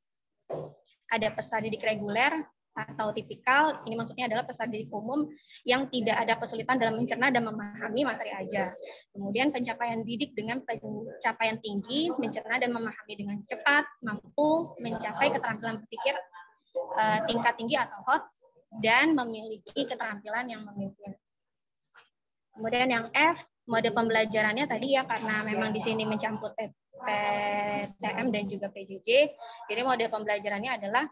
ada peserta didik reguler atau tipikal, ini maksudnya adalah peserta didik umum yang tidak ada kesulitan dalam mencerna dan memahami materi ajar. Kemudian pencapaian didik dengan pencapaian tinggi, mencerna dan memahami dengan cepat, mampu mencapai keterampilan berpikir tingkat tinggi atau HOT, dan memiliki keterampilan yang memimpin. Kemudian yang F, mode pembelajarannya tadi ya, karena memang di sini mencampur PTM dan juga PJJ, jadi mode pembelajarannya adalah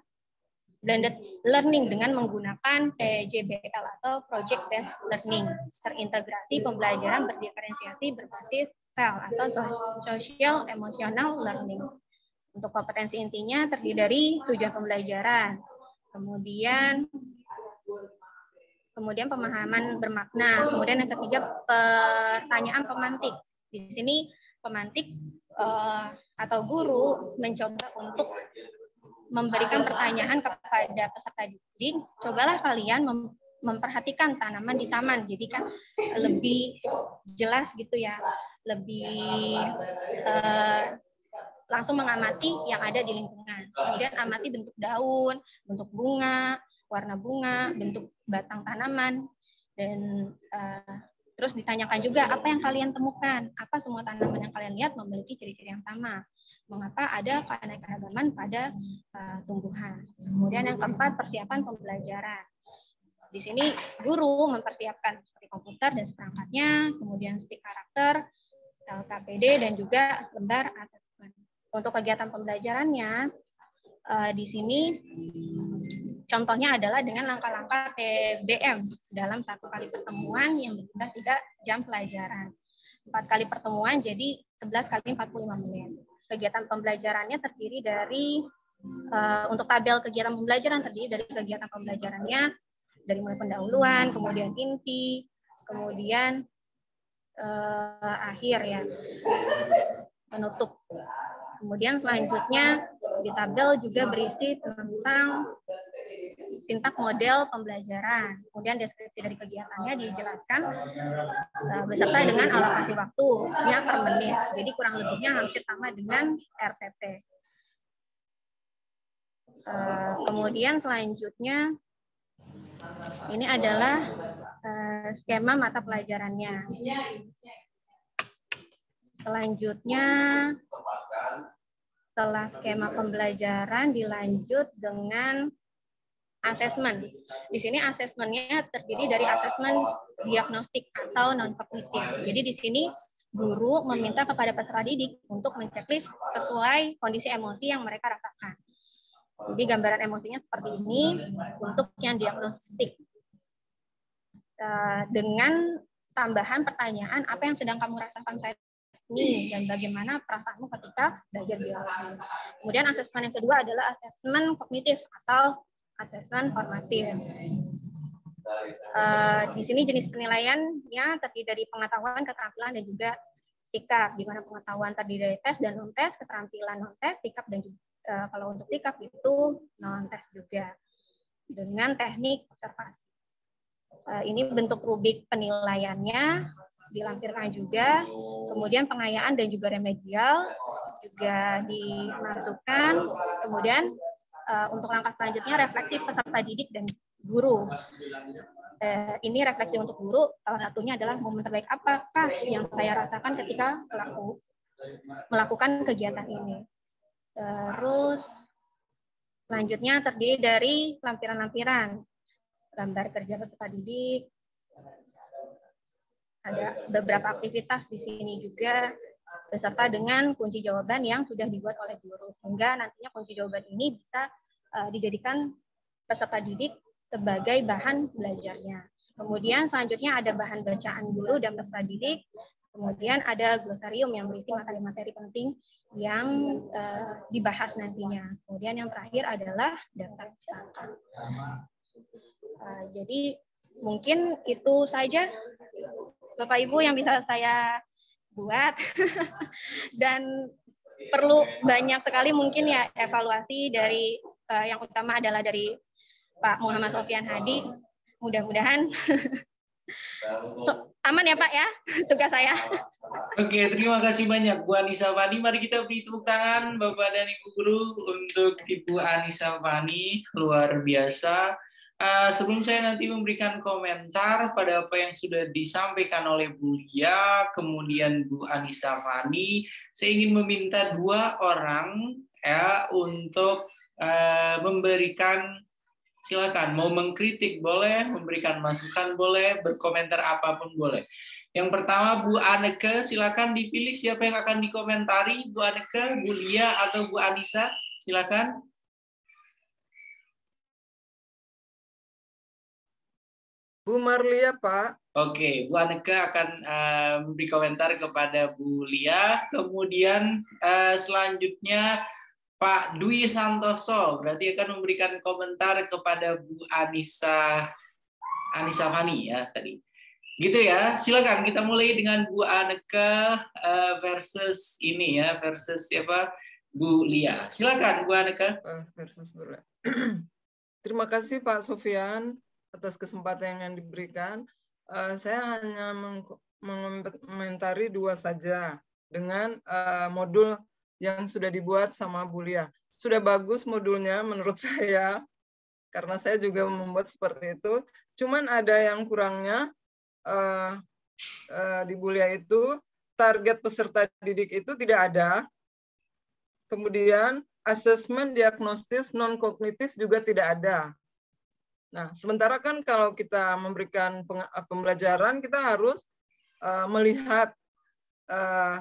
blended learning dengan menggunakan PJBL atau Project Based Learning, terintegrasi pembelajaran berdiferensiasi berbasis SEL atau Social Emotional Learning. Untuk kompetensi intinya terdiri dari tujuan pembelajaran, kemudian pemahaman bermakna, kemudian yang ketiga pertanyaan pemantik. Di sini pemantik atau guru mencoba untuk memberikan pertanyaan kepada peserta didik, cobalah kalian memperhatikan tanaman di taman, jadi kan lebih jelas gitu ya, lebih langsung mengamati yang ada di lingkungan. Kemudian amati bentuk daun, bentuk bunga, warna bunga, bentuk batang tanaman, dan terus ditanyakan juga apa yang kalian temukan, apa semua tanaman yang kalian lihat memiliki ciri-ciri yang sama, mengapa ada keanekaragaman pada tumbuhan. Kemudian yang keempat, persiapan pembelajaran. Di sini guru mempersiapkan seperti komputer dan seperangkatnya, kemudian stick karakter, KPD, dan juga lembar asesmen. Untuk kegiatan pembelajarannya, di sini contohnya adalah dengan langkah-langkah TBM dalam 1 kali pertemuan yang berjumlah 3 jam pelajaran. 4 kali pertemuan jadi 11 kali 45 menit. Kegiatan pembelajarannya terdiri dari, untuk tabel kegiatan pembelajaran terdiri dari kegiatan pembelajarannya, dari mulai pendahuluan, kemudian inti, kemudian akhir ya, penutup. Kemudian selanjutnya di tabel juga berisi tentang sintak model pembelajaran. Kemudian deskripsi dari kegiatannya dijelaskan beserta dengan alokasi waktunya per menit. Jadi kurang lebihnya hampir sama dengan RTP. Kemudian selanjutnya ini adalah skema mata pelajarannya. Selanjutnya, setelah skema pembelajaran dilanjut dengan asesmen. Di sini asesmennya terdiri dari asesmen diagnostik atau non-kognitif. Jadi di sini guru meminta kepada peserta didik untuk menceklis sesuai kondisi emosi yang mereka rasakan. Jadi gambaran emosinya seperti ini untuk yang diagnostik. Dengan tambahan pertanyaan, apa yang sedang kamu rasakan saat ini dan bagaimana perasaanmu ketika belajar biologi. Kemudian asesmen yang kedua adalah asesmen kognitif atau asesmen formatif. Di sini jenis penilaiannya terdiri dari pengetahuan, keterampilan, dan juga sikap. Di mana pengetahuan terdiri dari tes dan non-tes, keterampilan non-tes, sikap, dan juga, kalau untuk sikap itu non-tes juga. Dengan teknik observasi. Ini bentuk rubrik penilaiannya, dilampirkan juga, kemudian pengayaan dan juga remedial juga dimasukkan, kemudian untuk langkah selanjutnya refleksi peserta didik dan guru. Ini refleksi untuk guru, salah satunya adalah momen terbaik apakah yang saya rasakan ketika melakukan kegiatan ini. Terus selanjutnya terdiri dari lampiran-lampiran, gambar kerja peserta didik, ada beberapa aktivitas di sini juga, beserta dengan kunci jawaban yang sudah dibuat oleh guru. Sehingga nantinya kunci jawaban ini bisa dijadikan peserta didik sebagai bahan belajarnya. Kemudian selanjutnya ada bahan bacaan guru dan peserta didik. Kemudian ada glosarium yang berisi materi-materi penting yang dibahas nantinya. Kemudian yang terakhir adalah daftar pusaka. Jadi mungkin itu saja Bapak Ibu yang bisa saya buat. Dan perlu banyak sekali mungkin ya evaluasi dari yang utama adalah dari Pak Muhammad Sofyan Hadi. Mudah-mudahan aman ya Pak ya tugas saya. Oke, terima kasih banyak Bu Anissa Fani. Mari kita beri tepuk tangan Bapak dan Ibu Guru untuk Ibu Anissa Fani, luar biasa. Sebelum saya nanti memberikan komentar pada apa yang sudah disampaikan oleh Bu Lia, kemudian Bu Anissa Fani, saya ingin meminta 2 orang ya untuk memberikan, silakan, mau mengkritik boleh, memberikan masukan boleh, berkomentar apapun boleh. Yang pertama Bu Anneke, silakan dipilih siapa yang akan dikomentari, Bu Anneke, Bu Lia, atau Bu Anissa, silakan. Bu Marlia, Pak. Oke, Bu Anneke akan memberi komentar kepada Bu Lia. Kemudian selanjutnya Pak Dwi Santoso, berarti akan memberikan komentar kepada Bu Anissa Fani ya tadi. Gitu ya, silakan kita mulai dengan Bu Anneke versus ini ya, versus siapa? Bu Lia. Silakan Bu Anneke. Versus Bu Lia. Terima kasih Pak Sofyan atas kesempatan yang diberikan. Saya hanya mengomentari 2 saja dengan modul yang sudah dibuat sama Bu Lia. sudah bagus modulnya menurut saya, karena saya juga membuat seperti itu. Cuman ada yang kurangnya di Bulia itu, target peserta didik itu tidak ada. Kemudian asesmen diagnostis non-kognitif juga tidak ada. Nah, sementara kan kalau kita memberikan pembelajaran, kita harus melihat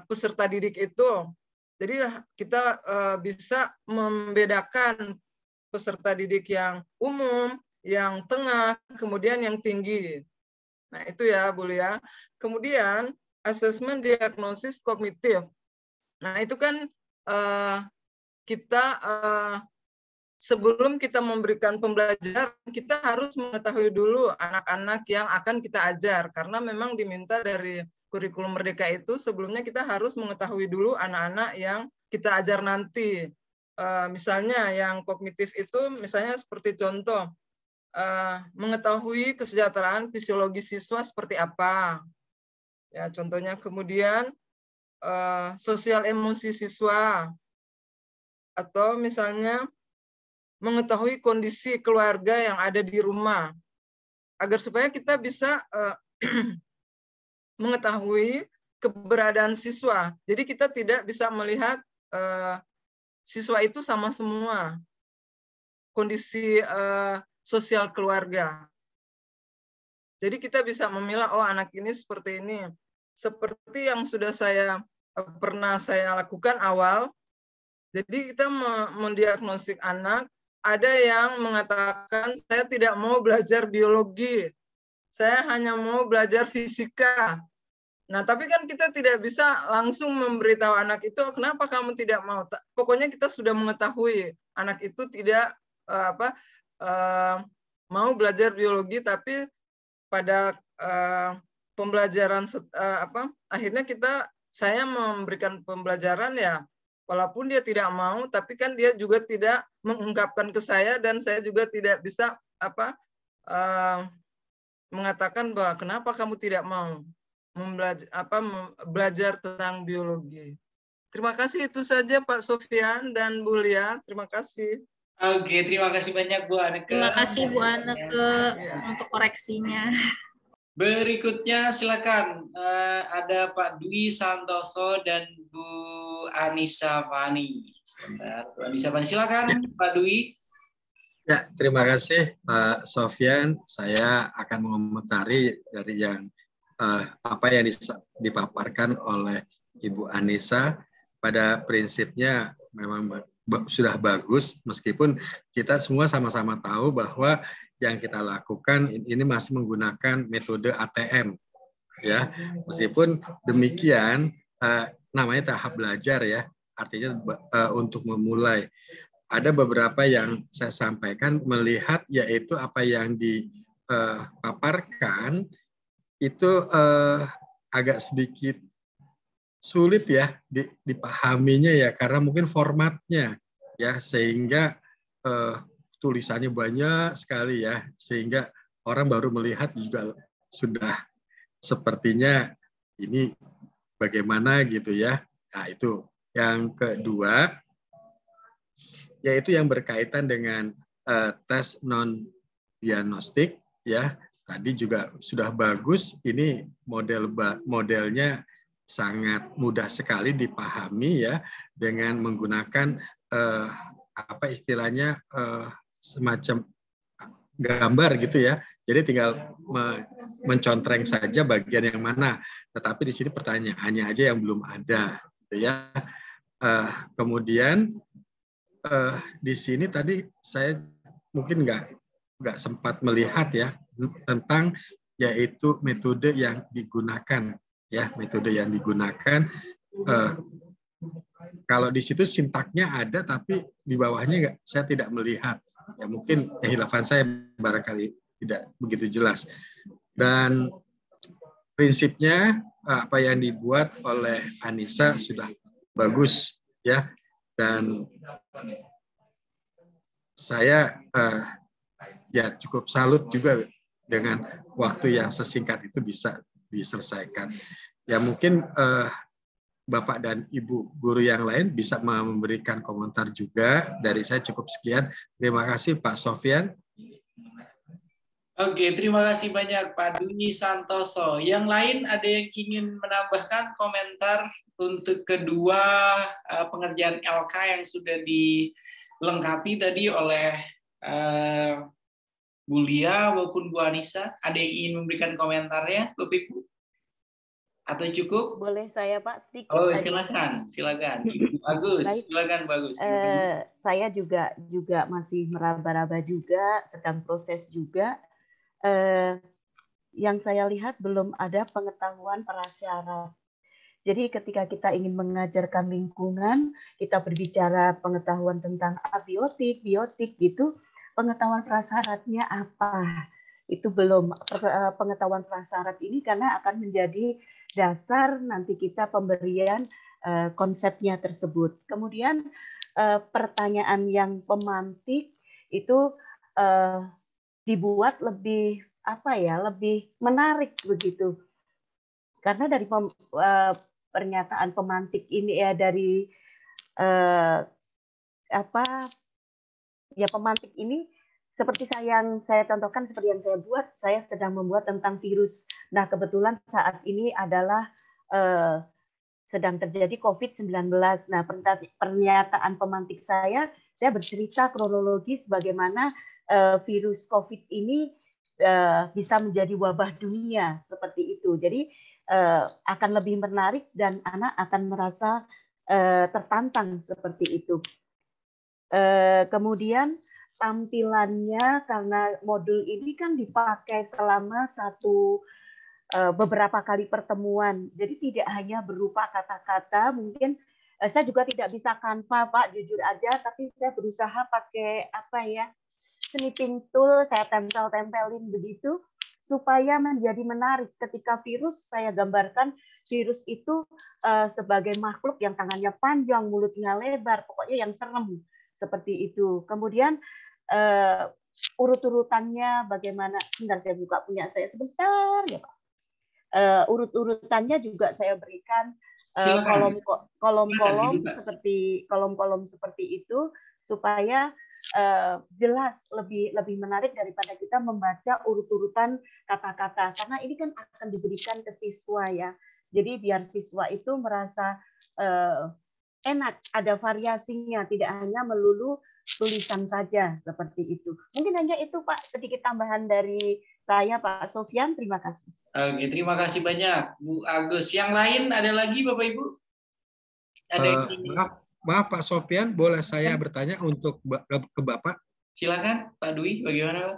peserta didik itu. Jadi kita bisa membedakan peserta didik yang umum, yang tengah, kemudian yang tinggi. Nah, itu ya, Bu Lia. Kemudian asesmen diagnosis kognitif. Nah, itu kan kita sebelum kita memberikan pembelajaran, kita harus mengetahui dulu anak-anak yang akan kita ajar, karena memang diminta dari kurikulum Merdeka itu sebelumnya kita harus mengetahui dulu anak-anak yang kita ajar nanti. Misalnya yang kognitif itu, misalnya seperti contoh, mengetahui kesejahteraan fisiologi siswa seperti apa. Ya, contohnya kemudian sosial emosi siswa, atau misalnya mengetahui kondisi keluarga yang ada di rumah, agar supaya kita bisa mengetahui keberadaan siswa. Jadi kita tidak bisa melihat siswa itu sama semua, kondisi sosial keluarga. Jadi kita bisa memilah, oh anak ini seperti ini. Seperti yang sudah pernah saya lakukan awal, jadi kita mendiagnostik anak. Ada yang mengatakan, saya tidak mau belajar biologi, saya hanya mau belajar fisika. Nah, tapi kan kita tidak bisa langsung memberitahu anak itu, kenapa kamu tidak mau? Pokoknya kita sudah mengetahui anak itu tidak mau belajar biologi, tapi pada pembelajaran akhirnya saya memberikan pembelajaran ya. Walaupun dia tidak mau, tapi kan dia juga tidak mengungkapkan ke saya, dan saya juga tidak bisa mengatakan bahwa kenapa kamu tidak mau belajar tentang biologi. Terima kasih, itu saja Pak Sofyan dan Bu Lia. Terima kasih. Oke, terima kasih banyak Bu Anneke. Terima kasih Bu Anneke untuk koreksinya. Berikutnya silakan ada Pak Dwi Santoso dan Bu Anissa Fani. Sebentar, Bu Anissa Fani, silakan Pak Dwi. Ya, terima kasih Pak Sofyan. Saya akan mengomentari dari yang apa yang dipaparkan oleh Ibu Anissa. Pada prinsipnya memang sudah bagus, meskipun kita semua sama-sama tahu bahwa yang kita lakukan ini masih menggunakan metode ATM, ya. Meskipun demikian, namanya tahap belajar ya, artinya untuk memulai. Ada beberapa yang saya sampaikan melihat, yaitu apa yang dipaparkan itu agak sedikit sulit ya dipahaminya ya, karena mungkin formatnya ya, sehingga tulisannya banyak sekali ya, sehingga orang baru melihat juga sudah sepertinya ini bagaimana gitu ya. Nah, itu yang kedua, yaitu yang berkaitan dengan tes non diagnostik ya. Tadi juga sudah bagus, ini modelnya sangat mudah sekali dipahami ya, dengan menggunakan apa istilahnya semacam gambar gitu ya. Jadi tinggal mencontreng saja bagian yang mana. Tetapi di sini pertanyaannya aja yang belum ada gitu ya. Kemudian di sini tadi saya mungkin nggak sempat melihat ya tentang yaitu metode yang digunakan ya, metode yang digunakan. Kalau di situ sintaknya ada, tapi di bawahnya saya tidak melihat. Ya mungkin kehilafan saya barangkali tidak begitu jelas. Dan prinsipnya apa yang dibuat oleh Anissa sudah bagus ya. Dan saya ya cukup salut juga dengan waktu yang sesingkat itu bisa diselesaikan. Ya mungkin Bapak dan Ibu guru yang lain bisa memberikan komentar juga. Dari saya cukup sekian. Terima kasih Pak Sofyan. Oke, terima kasih banyak Pak Dwi Santoso. Yang lain ada yang ingin menambahkan komentar untuk kedua pengerjaan LK yang sudah dilengkapi tadi oleh Bu Lia maupun Bu Anissa? Ada yang ingin memberikan komentarnya, Bapak Ibu? Atau cukup? Boleh saya Pak sedikit Oh, aja. silakan. Ibu Agus, Baik. silakan Bu Agus. Saya juga masih meraba-raba juga, sedang proses juga. Yang saya lihat belum ada pengetahuan prasyarat. Jadi ketika kita ingin mengajarkan lingkungan, kita berbicara pengetahuan tentang abiotik, biotik gitu, pengetahuan prasyaratnya apa? Itu belum. Pengetahuan prasyarat ini karena akan menjadi dasar nanti kita pemberian konsepnya tersebut. Kemudian pertanyaan yang pemantik itu dibuat lebih lebih menarik begitu. Karena dari pernyataan pemantik ini ya dari pemantik ini seperti yang saya contohkan, seperti yang saya buat, saya sedang membuat tentang virus. Nah, kebetulan saat ini adalah sedang terjadi COVID-19. Nah, pernyataan pemantik saya bercerita kronologis bagaimana virus COVID ini bisa menjadi wabah dunia seperti itu. Jadi akan lebih menarik dan anak akan merasa tertantang seperti itu. Kemudian tampilannya, karena modul ini kan dipakai selama beberapa kali pertemuan. Jadi tidak hanya berupa kata-kata, mungkin saya juga tidak bisa Canva, Pak, jujur aja, tapi saya berusaha pakai snipping tool, saya tempel-tempelin begitu supaya menjadi menarik. Ketika virus, saya gambarkan virus itu sebagai makhluk yang tangannya panjang, mulutnya lebar, pokoknya yang serem seperti itu. Kemudian urut-urutannya bagaimana? Sebentar, saya buka punya saya sebentar ya Pak. Urut-urutannya juga saya berikan kolom-kolom seperti itu supaya jelas, lebih menarik daripada kita membaca urut-urutan kata-kata, karena ini kan akan diberikan ke siswa ya. Jadi biar siswa itu merasa enak, ada variasinya, tidak hanya melulu tulisan saja seperti itu. Mungkin hanya itu Pak, sedikit tambahan dari saya Pak Sofyan. Terima kasih. Oke, terima kasih banyak Bu Agus. Yang lain ada lagi Bapak Ibu? Ada Maaf Pak Sofyan, boleh saya bertanya untuk ke Bapak? Silakan Pak Dwi, bagaimana Pak?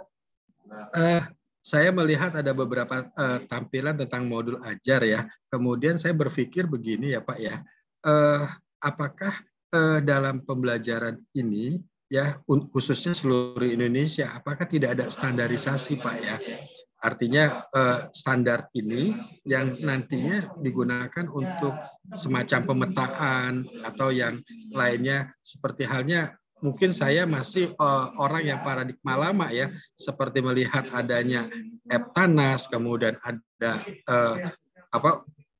Saya melihat ada beberapa tampilan tentang modul ajar ya. Kemudian saya berpikir begini ya Pak ya, apakah dalam pembelajaran ini ya khususnya seluruh Indonesia, apakah tidak ada standarisasi Pak ya? Artinya standar ini yang nantinya digunakan untuk semacam pemetaan atau yang lainnya, seperti halnya mungkin saya masih orang yang paradigma lama ya, seperti melihat adanya EPTANAS, kemudian ada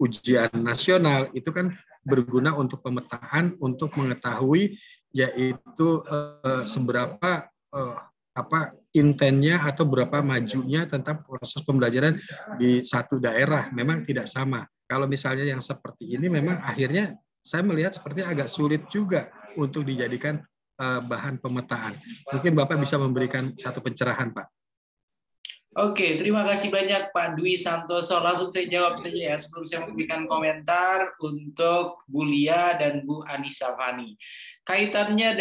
ujian nasional, itu kan berguna untuk pemetaan, untuk mengetahui yaitu seberapa intennya atau berapa majunya tentang proses pembelajaran di satu daerah. Memang tidak sama. Kalau misalnya yang seperti ini memang akhirnya saya melihat seperti agak sulit juga untuk dijadikan bahan pemetaan. Mungkin Bapak bisa memberikan satu pencerahan, Pak. Oke, terima kasih banyak Pak Dwi Santoso. Langsung saya jawab saja ya sebelum saya memberikan komentar untuk Bu Lia dan Bu Anissa Fani. Kaitannya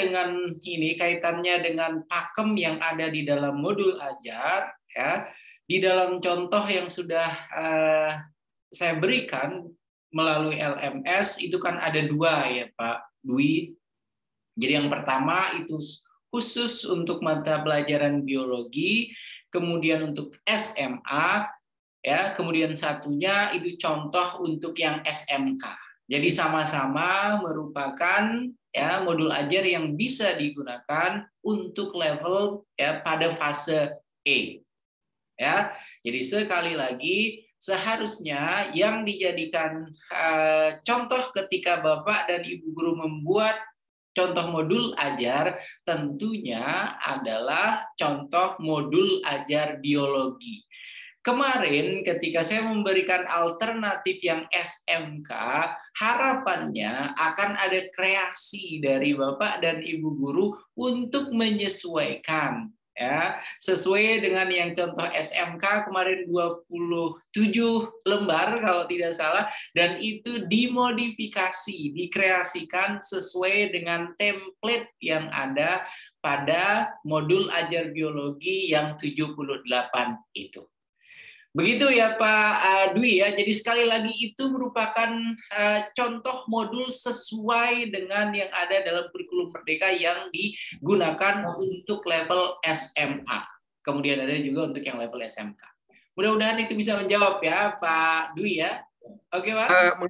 dengan pakem yang ada di dalam modul ajar, ya, di dalam contoh yang sudah saya berikan melalui LMS itu kan ada dua ya Pak Dwi. Jadi yang pertama itu khusus untuk mata pelajaran biologi, kemudian untuk SMA, ya, kemudian satunya itu contoh untuk yang SMK. Jadi sama-sama merupakan ya modul ajar yang bisa digunakan untuk level ya pada fase E. Ya. Jadi sekali lagi seharusnya yang dijadikan contoh ketika Bapak dan Ibu guru membuat contoh modul ajar tentunya adalah contoh modul ajar biologi. Kemarin ketika saya memberikan alternatif yang SMK, harapannya akan ada kreasi dari Bapak dan Ibu guru untuk menyesuaikan, ya, sesuai dengan yang contoh SMK kemarin 27 lembar kalau tidak salah, dan itu dimodifikasi, dikreasikan sesuai dengan template yang ada pada modul ajar biologi yang 78 itu. Begitu ya Pak Dwi ya. Jadi sekali lagi itu merupakan contoh modul sesuai dengan yang ada dalam kurikulum Merdeka yang digunakan untuk level SMA. Kemudian ada juga untuk yang level SMK. Mudah-mudahan itu bisa menjawab ya Pak Dwi ya. Oke Pak.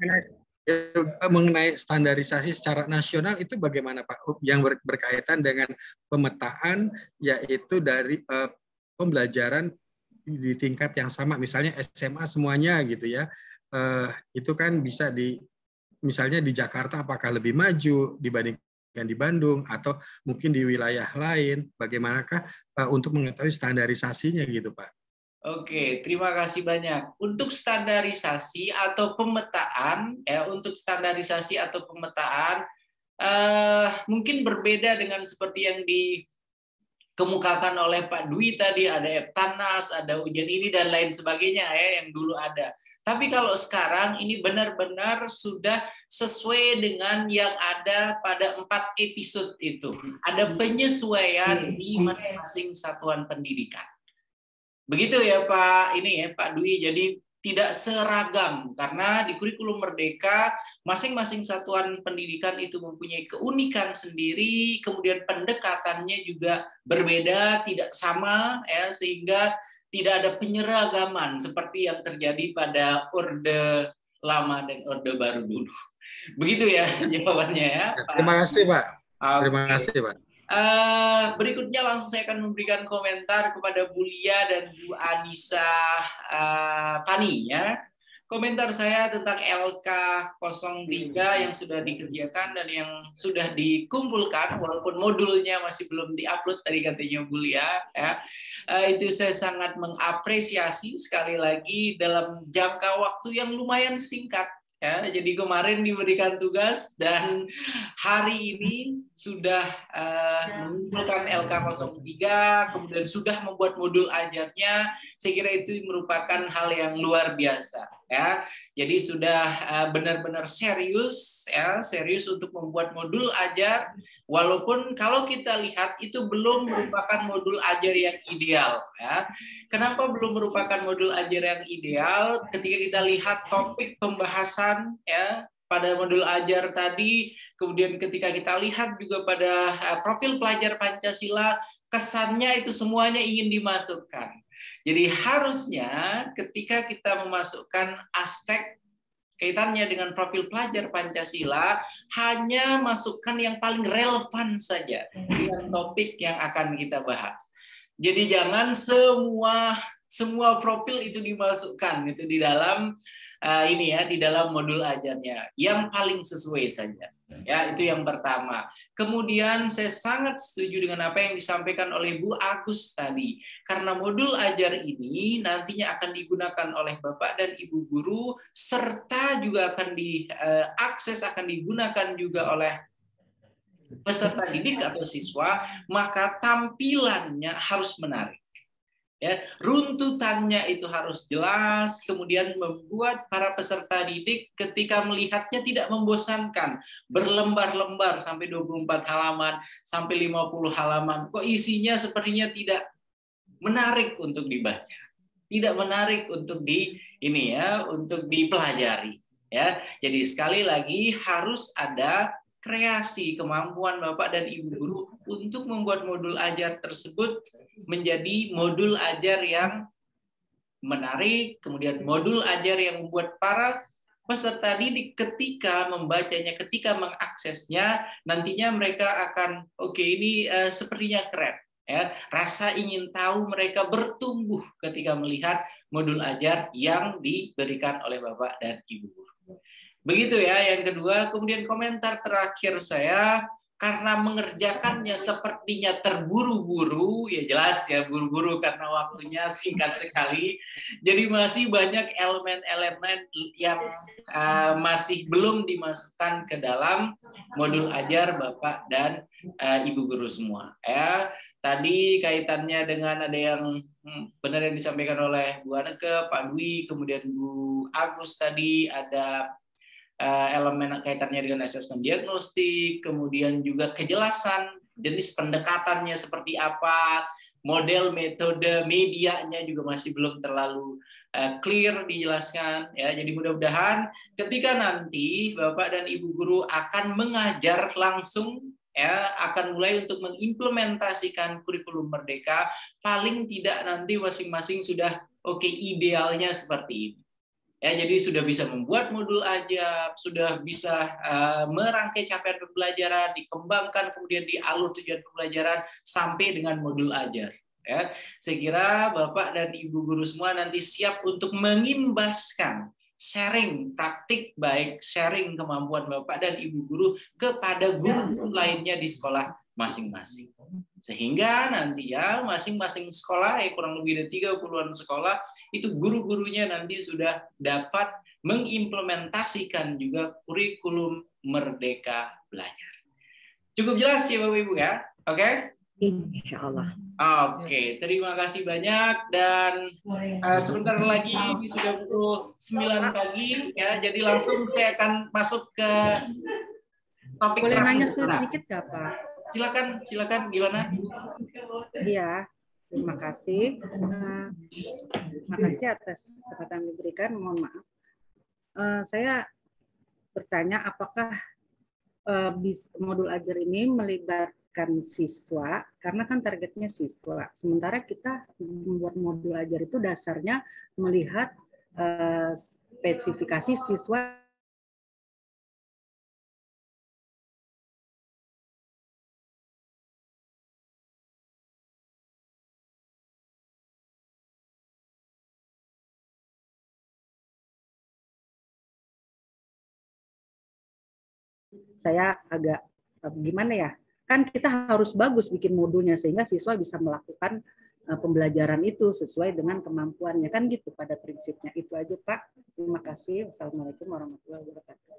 Mengenai standarisasi secara nasional itu bagaimana Pak? Yang berkaitan dengan pemetaan yaitu dari pembelajaran di tingkat yang sama, misalnya SMA semuanya gitu ya, itu kan bisa misalnya di Jakarta apakah lebih maju dibandingkan di Bandung atau mungkin di wilayah lain, bagaimanakah untuk mengetahui standarisasinya gitu Pak? Oke, terima kasih banyak. Untuk standarisasi atau pemetaan, mungkin berbeda dengan seperti yang dikemukakan oleh Pak Dwi tadi, ada Eptanas, ada ujian ini dan lain sebagainya ya yang dulu ada. Tapi kalau sekarang ini benar-benar sudah sesuai dengan yang ada pada 4 episode itu. Ada penyesuaian di masing-masing satuan pendidikan. Begitu ya Pak Dwi. Jadi tidak seragam karena di kurikulum Merdeka masing-masing satuan pendidikan itu mempunyai keunikan sendiri, kemudian pendekatannya juga berbeda, tidak sama ya, sehingga tidak ada penyeragaman seperti yang terjadi pada Orde Lama dan Orde Baru dulu. Begitu ya jawabannya ya Pak. Terima kasih Pak. Terima Oke. kasih Pak. Berikutnya langsung saya akan memberikan komentar kepada Bu Lia dan Bu Anissa Pani ya. Komentar saya tentang LK03 yang sudah dikerjakan dan yang sudah dikumpulkan walaupun modulnya masih belum diupload tadi katanya Bu Lia ya. Itu saya sangat mengapresiasi sekali lagi dalam jangka waktu yang lumayan singkat. Ya, jadi kemarin diberikan tugas dan hari ini sudah mengumpulkan LK03, kemudian sudah membuat modul ajarnya. Saya kira itu merupakan hal yang luar biasa. Ya, jadi sudah benar-benar serius, ya, serius untuk membuat modul ajar. Walaupun kalau kita lihat itu belum merupakan modul ajar yang ideal. Ya. Kenapa belum merupakan modul ajar yang ideal? Ketika kita lihat topik pembahasan ya pada modul ajar tadi, kemudian ketika kita lihat juga pada profil pelajar Pancasila, kesannya itu semuanya ingin dimasukkan. Jadi harusnya ketika kita memasukkan aspek kaitannya dengan profil pelajar Pancasila, hanya masukkan yang paling relevan saja dengan topik yang akan kita bahas. Jadi jangan semua profil itu dimasukkan itu di dalam di dalam modul ajarnya. Yang paling sesuai saja. Ya, itu yang pertama. Kemudian saya sangat setuju dengan apa yang disampaikan oleh Bu Agus tadi. Karena modul ajar ini nantinya akan digunakan oleh Bapak dan Ibu guru serta juga akan diakses, akan digunakan juga oleh peserta didik atau siswa, maka tampilannya harus menarik. Ya, runtutannya itu harus jelas, kemudian membuat para peserta didik ketika melihatnya tidak membosankan, berlembar-lembar sampai 24 halaman, sampai 50 halaman. Kok isinya sepertinya tidak menarik untuk dibaca, tidak menarik untuk untuk dipelajari. Ya, jadi sekali lagi harus ada kreasi kemampuan Bapak dan Ibu guru untuk membuat modul ajar tersebut menjadi modul ajar yang menarik, kemudian modul ajar yang membuat para peserta didik ketika membacanya, ketika mengaksesnya, nantinya mereka akan, oke, ini sepertinya keren. Ya, rasa ingin tahu mereka bertumbuh ketika melihat modul ajar yang diberikan oleh Bapak dan Ibu guru. Begitu ya yang kedua. Kemudian komentar terakhir saya, karena mengerjakannya sepertinya terburu-buru, ya jelas ya buru-buru karena waktunya singkat sekali. Jadi masih banyak elemen-elemen yang masih belum dimasukkan ke dalam modul ajar Bapak dan Ibu guru semua. Ya, tadi kaitannya dengan ada yang benar yang disampaikan oleh Bu Anneke, Pak Dwi, kemudian Bu Agus tadi ada elemen kaitannya dengan asesmen diagnostik, kemudian juga kejelasan jenis pendekatannya seperti apa, model, metode, medianya juga masih belum terlalu clear dijelaskan ya. Jadi mudah-mudahan ketika nanti Bapak dan Ibu guru akan mengajar langsung ya, akan mulai untuk mengimplementasikan kurikulum Merdeka, paling tidak nanti masing-masing sudah oke, idealnya seperti ini. Ya, jadi sudah bisa membuat modul ajar, sudah bisa merangkai capaian pembelajaran, dikembangkan kemudian di alur tujuan pembelajaran sampai dengan modul ajar. Ya, saya kira Bapak dan Ibu guru semua nanti siap untuk mengimbaskan sharing praktik baik, sharing kemampuan Bapak dan Ibu guru kepada guru lainnya di sekolah masing-masing. Sehingga nanti ya masing-masing sekolah, kurang lebih ada 30-an sekolah, itu guru-gurunya nanti sudah dapat mengimplementasikan juga kurikulum Merdeka Belajar. Cukup jelas ya Bapak Ibu ya? Oke? Insya Allah. Oke, terima kasih banyak dan sebentar lagi ini sudah pukul 9 pagi ya, jadi langsung saya akan masuk ke topik Boleh nanya terakhir. sedikit nggak Pak? Silakan gimana? Iya, terima kasih. Terima kasih atas kesempatan diberikan. Mohon maaf. Saya bertanya apakah modul ajar ini melibatkan siswa, karena kan targetnya siswa. Sementara kita membuat modul ajar itu dasarnya melihat spesifikasi siswa. Saya agak gimana ya, kan kita harus bagus bikin modulnya sehingga siswa bisa melakukan pembelajaran itu sesuai dengan kemampuannya, kan gitu pada prinsipnya. Itu aja Pak, terima kasih. Wassalamualaikum warahmatullahi wabarakatuh.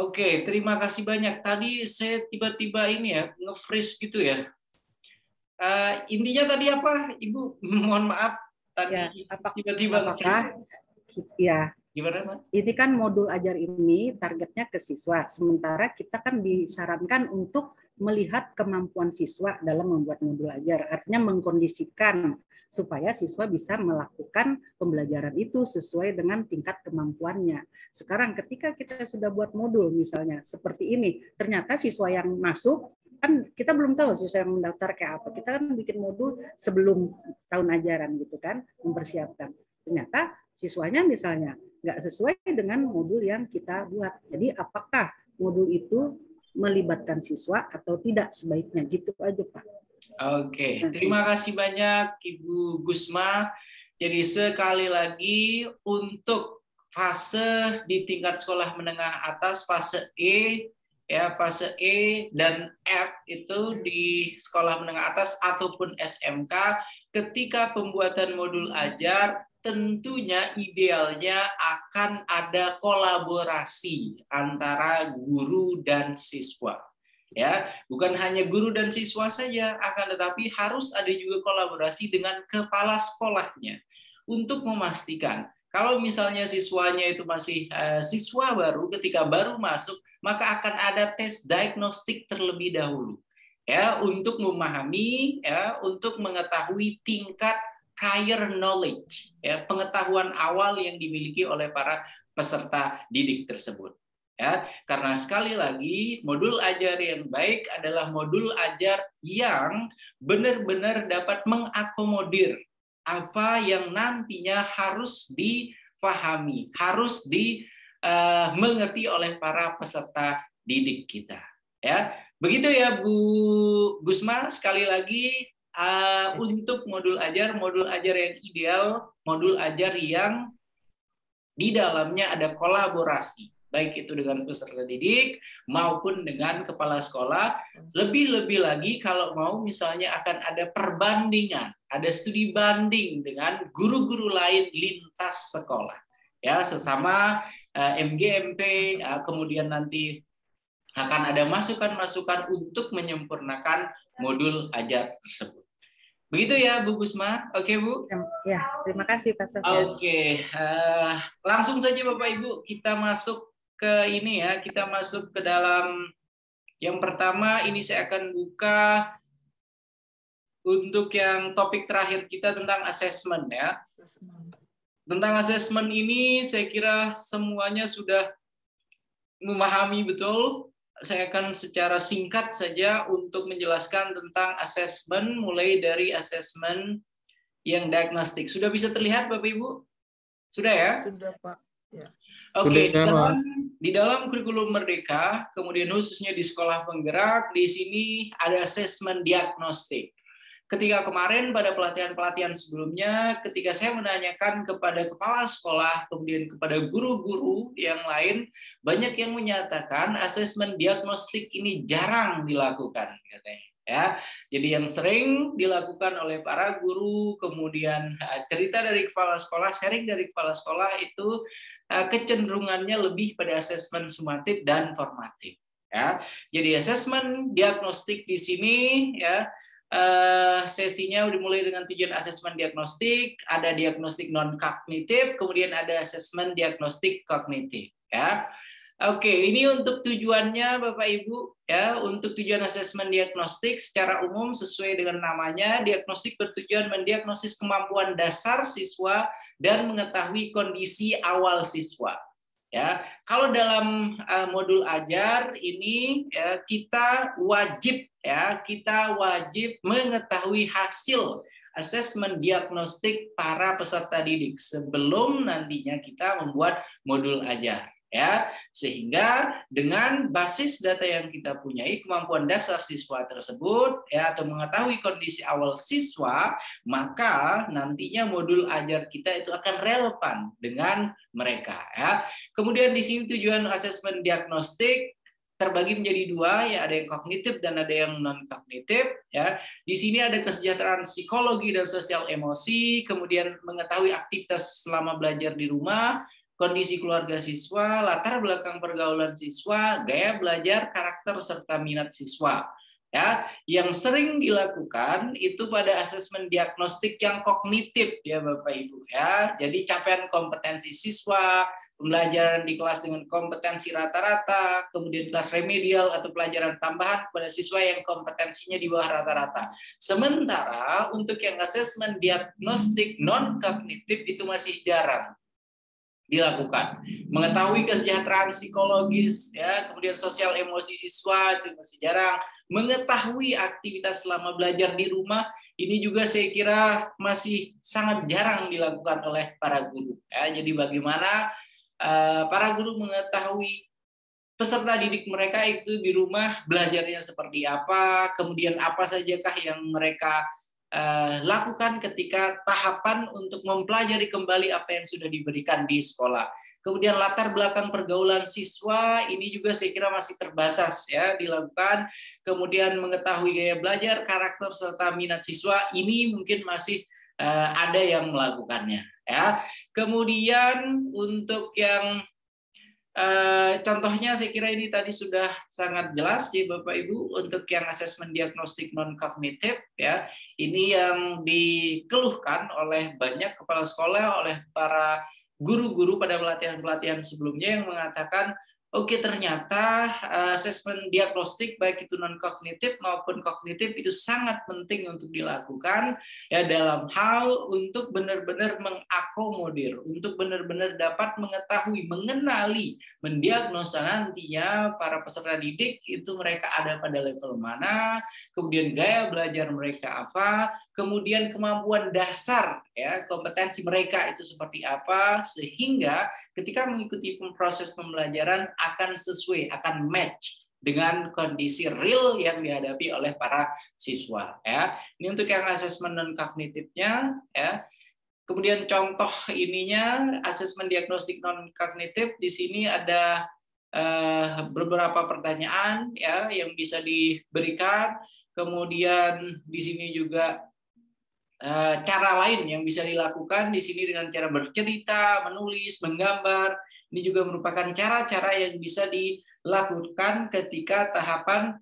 Oke, terima kasih banyak. Tadi saya tiba-tiba ini ya nge-freeze gitu ya. Intinya tadi apa Ibu? Mohon maaf tadi ya, tiba-tiba apakah ya gimana Pak? Ini kan modul ajar ini targetnya ke siswa, sementara kita kan disarankan untuk melihat kemampuan siswa dalam membuat modul ajar, artinya mengkondisikan supaya siswa bisa melakukan pembelajaran itu sesuai dengan tingkat kemampuannya. Sekarang ketika kita sudah buat modul misalnya seperti ini, ternyata siswa yang masuk, kan kita belum tahu siswa yang mendaftar kayak apa, kita kan bikin modul sebelum tahun ajaran gitu kan, mempersiapkan. Ternyata siswanya misalnya nggak sesuai dengan modul yang kita buat. Jadi apakah modul itu melibatkan siswa atau tidak sebaiknya, gitu aja Pak. Oke, terima kasih banyak Ibu Gusma. Jadi sekali lagi untuk fase di tingkat sekolah menengah atas, fase E, ya fase E dan F itu di sekolah menengah atas ataupun SMK, ketika pembuatan modul ajar tentunya idealnya akan ada kolaborasi antara guru dan siswa. Ya, bukan hanya guru dan siswa saja, akan tetapi harus ada juga kolaborasi dengan kepala sekolahnya untuk memastikan kalau misalnya siswanya itu masih siswa baru, ketika baru masuk, maka akan ada tes diagnostik terlebih dahulu. Ya, untuk memahami, ya, untuk mengetahui tingkat prior knowledge, ya, pengetahuan awal yang dimiliki oleh para peserta didik tersebut. Ya, karena sekali lagi modul ajar yang baik adalah modul ajar yang benar-benar dapat mengakomodir apa yang nantinya harus dipahami, harus dimengerti oleh para peserta didik kita. Ya, Begitu ya Bu Gusma, sekali lagi untuk modul ajar yang ideal, modul ajar yang di dalamnya ada kolaborasi, baik itu dengan peserta didik maupun dengan kepala sekolah. Lebih-lebih lagi kalau mau misalnya akan ada perbandingan, ada studi banding dengan guru-guru lain lintas sekolah. Ya, sesama MGMP, kemudian nanti akan ada masukan-masukan untuk menyempurnakan modul ajar tersebut. Begitu ya Bu Gusma, oke Bu? Ya, terima kasih Pak Sofyan. Oke, langsung saja Bapak Ibu kita masuk ke ini ya, kita masuk ke dalam yang pertama. Ini saya akan buka untuk yang topik terakhir kita tentang assessment ya. Tentang assessment ini saya kira semuanya sudah memahami betul. Saya akan secara singkat saja untuk menjelaskan tentang assessment, mulai dari assessment yang diagnostik. Sudah bisa terlihat Bapak Ibu? Sudah ya? Sudah Pak. Ya. Oke, di dalam kurikulum Merdeka, kemudian khususnya di sekolah penggerak, di sini ada assessment diagnostik. Ketika kemarin pada pelatihan-pelatihan sebelumnya, ketika saya menanyakan kepada kepala sekolah, kemudian kepada guru-guru yang lain, banyak yang menyatakan asesmen diagnostik ini jarang dilakukan, katanya. Ya, jadi yang sering dilakukan oleh para guru, kemudian cerita dari kepala sekolah, sharing dari kepala sekolah itu kecenderungannya lebih pada asesmen sumatif dan formatif. Ya, jadi asesmen diagnostik di sini ya. Sesinya dimulai dengan tujuan asesmen diagnostik, ada diagnostik non kognitif, kemudian ada asesmen diagnostik kognitif. Ya, oke, ini untuk tujuannya Bapak Ibu ya. Untuk tujuan asesmen diagnostik secara umum sesuai dengan namanya, diagnostik bertujuan mendiagnosis kemampuan dasar siswa dan mengetahui kondisi awal siswa. Ya, kalau dalam modul ajar ini ya, kita wajib mengetahui hasil asesmen diagnostik para peserta didik sebelum nantinya kita membuat modul ajar. Ya, sehingga dengan basis data yang kita punyai, kemampuan dasar siswa tersebut ya, atau mengetahui kondisi awal siswa, maka nantinya modul ajar kita itu akan relevan dengan mereka ya. Kemudian di sini tujuan asesmen diagnostik terbagi menjadi dua ya, ada yang kognitif dan ada yang non kognitif ya. Di sini ada kesejahteraan psikologi dan sosial emosi, kemudian mengetahui aktivitas selama belajar di rumah, kondisi keluarga siswa, latar belakang pergaulan siswa, gaya belajar, karakter serta minat siswa. Ya, yang sering dilakukan itu pada asesmen diagnostik yang kognitif ya Bapak Ibu ya. Jadi capaian kompetensi siswa, pembelajaran di kelas dengan kompetensi rata-rata, kemudian kelas remedial atau pelajaran tambahan pada siswa yang kompetensinya di bawah rata-rata. Sementara untuk yang asesmen diagnostik non kognitif itu masih jarang dilakukan. Mengetahui kesejahteraan psikologis ya, kemudian sosial emosi siswa itu masih jarang. Mengetahui aktivitas selama belajar di rumah ini juga saya kira masih sangat jarang dilakukan oleh para guru ya. Jadi bagaimana para guru mengetahui peserta didik mereka itu di rumah belajarnya seperti apa, kemudian apa sajakah yang mereka lakukan ketika tahapan untuk mempelajari kembali apa yang sudah diberikan di sekolah. Kemudian latar belakang pergaulan siswa ini juga saya kira masih terbatas ya dilakukan. Kemudian mengetahui gaya belajar, karakter serta minat siswa ini mungkin masih ada yang melakukannya ya. Kemudian untuk yang contohnya saya kira ini tadi sudah sangat jelas ya Bapak Ibu. Untuk yang asesmen diagnostik non kognitif ya, ini yang dikeluhkan oleh banyak kepala sekolah, oleh para guru-guru pada pelatihan-pelatihan sebelumnya yang mengatakan oke, ternyata asesmen diagnostik baik itu non kognitif maupun kognitif itu sangat penting untuk dilakukan ya dalam hal untuk benar-benar mengakomodir, untuk benar-benar dapat mengetahui, mengenali, mendiagnosa nantinya para peserta didik itu mereka ada pada level mana, kemudian gaya belajar mereka apa, kemudian kemampuan dasar ya, kompetensi mereka itu seperti apa, sehingga ketika mengikuti proses pembelajaran akan sesuai, akan match dengan kondisi real yang dihadapi oleh para siswa. Ya, ini untuk yang asesmen non kognitifnya. Ya, kemudian contoh ininya asesmen diagnostik non kognitif. Di sini ada beberapa pertanyaan ya yang bisa diberikan. Kemudian di sini juga cara lain yang bisa dilakukan di sini dengan cara bercerita, menulis, menggambar. Ini juga merupakan cara-cara yang bisa dilakukan ketika tahapan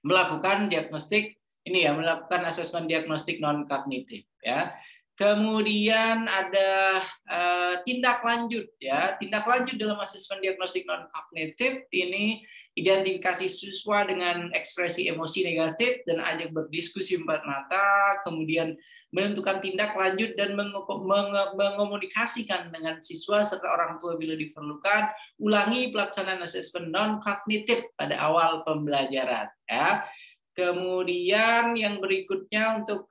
melakukan diagnostik ini ya, melakukan asesmen diagnostik non kognitif ya. Kemudian ada tindak lanjut ya. Tindak lanjut dalam asesmen diagnostik non kognitif ini identifikasi siswa dengan ekspresi emosi negatif dan ajak berdiskusi empat mata, kemudian menentukan tindak lanjut dan mengomunikasikan dengan siswa serta orang tua bila diperlukan. Ulangi pelaksanaan asesmen non kognitif pada awal pembelajaran ya. Kemudian yang berikutnya untuk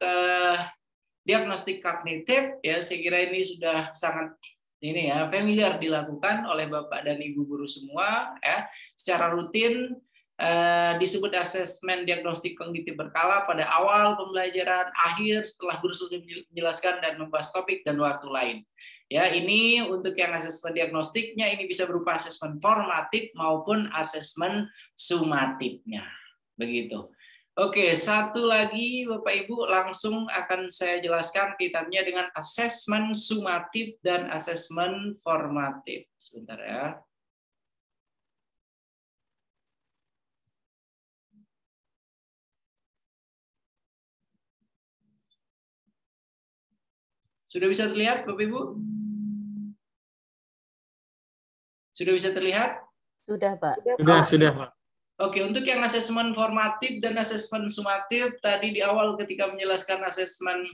diagnostik kognitif ya, saya kira ini sudah sangat ini ya familiar dilakukan oleh Bapak dan Ibu guru semua ya. Secara rutin disebut asesmen diagnostik kognitif berkala pada awal pembelajaran, akhir setelah guru selesai menjelaskan dan membahas topik dan waktu lain. Ya, ini untuk yang asesmen diagnostiknya ini bisa berupa asesmen formatif maupun asesmen sumatifnya. Begitu. Oke, satu lagi Bapak Ibu langsung akan saya jelaskan kaitannya dengan asesmen sumatif dan asesmen formatif. Sebentar ya. Sudah bisa terlihat Bapak Ibu? Sudah bisa terlihat? Sudah, Pak. Sudah, Pak. Oke, untuk yang asesmen formatif dan asesmen sumatif, tadi di awal ketika menjelaskan asesmen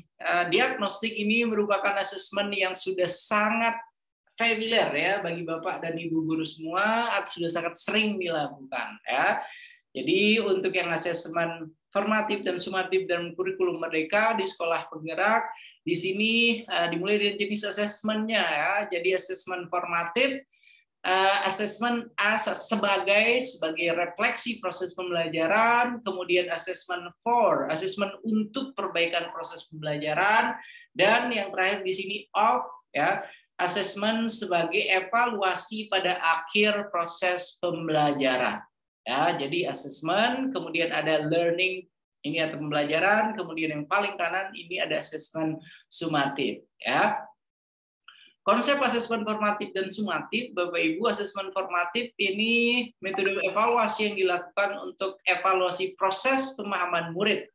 diagnostik ini merupakan asesmen yang sudah sangat familiar ya bagi Bapak dan Ibu guru semua, sudah sangat sering dilakukan ya. Jadi untuk yang asesmen formatif dan sumatif dalam kurikulum Merdeka di sekolah penggerak, di sini dimulai dari jenis asesmennya ya. Jadi asesmen formatif, asesmen sebagai refleksi proses pembelajaran, kemudian asesmen for, asesmen untuk perbaikan proses pembelajaran, dan yang terakhir di sini of ya, asesmen sebagai evaluasi pada akhir proses pembelajaran. Ya, jadi asesmen, kemudian ada learning ini atau pembelajaran, kemudian yang paling kanan ini ada asesmen sumatif ya. Konsep asesmen formatif dan sumatif, Bapak Ibu, asesmen formatif ini metode evaluasi yang dilakukan untuk evaluasi proses pemahaman murid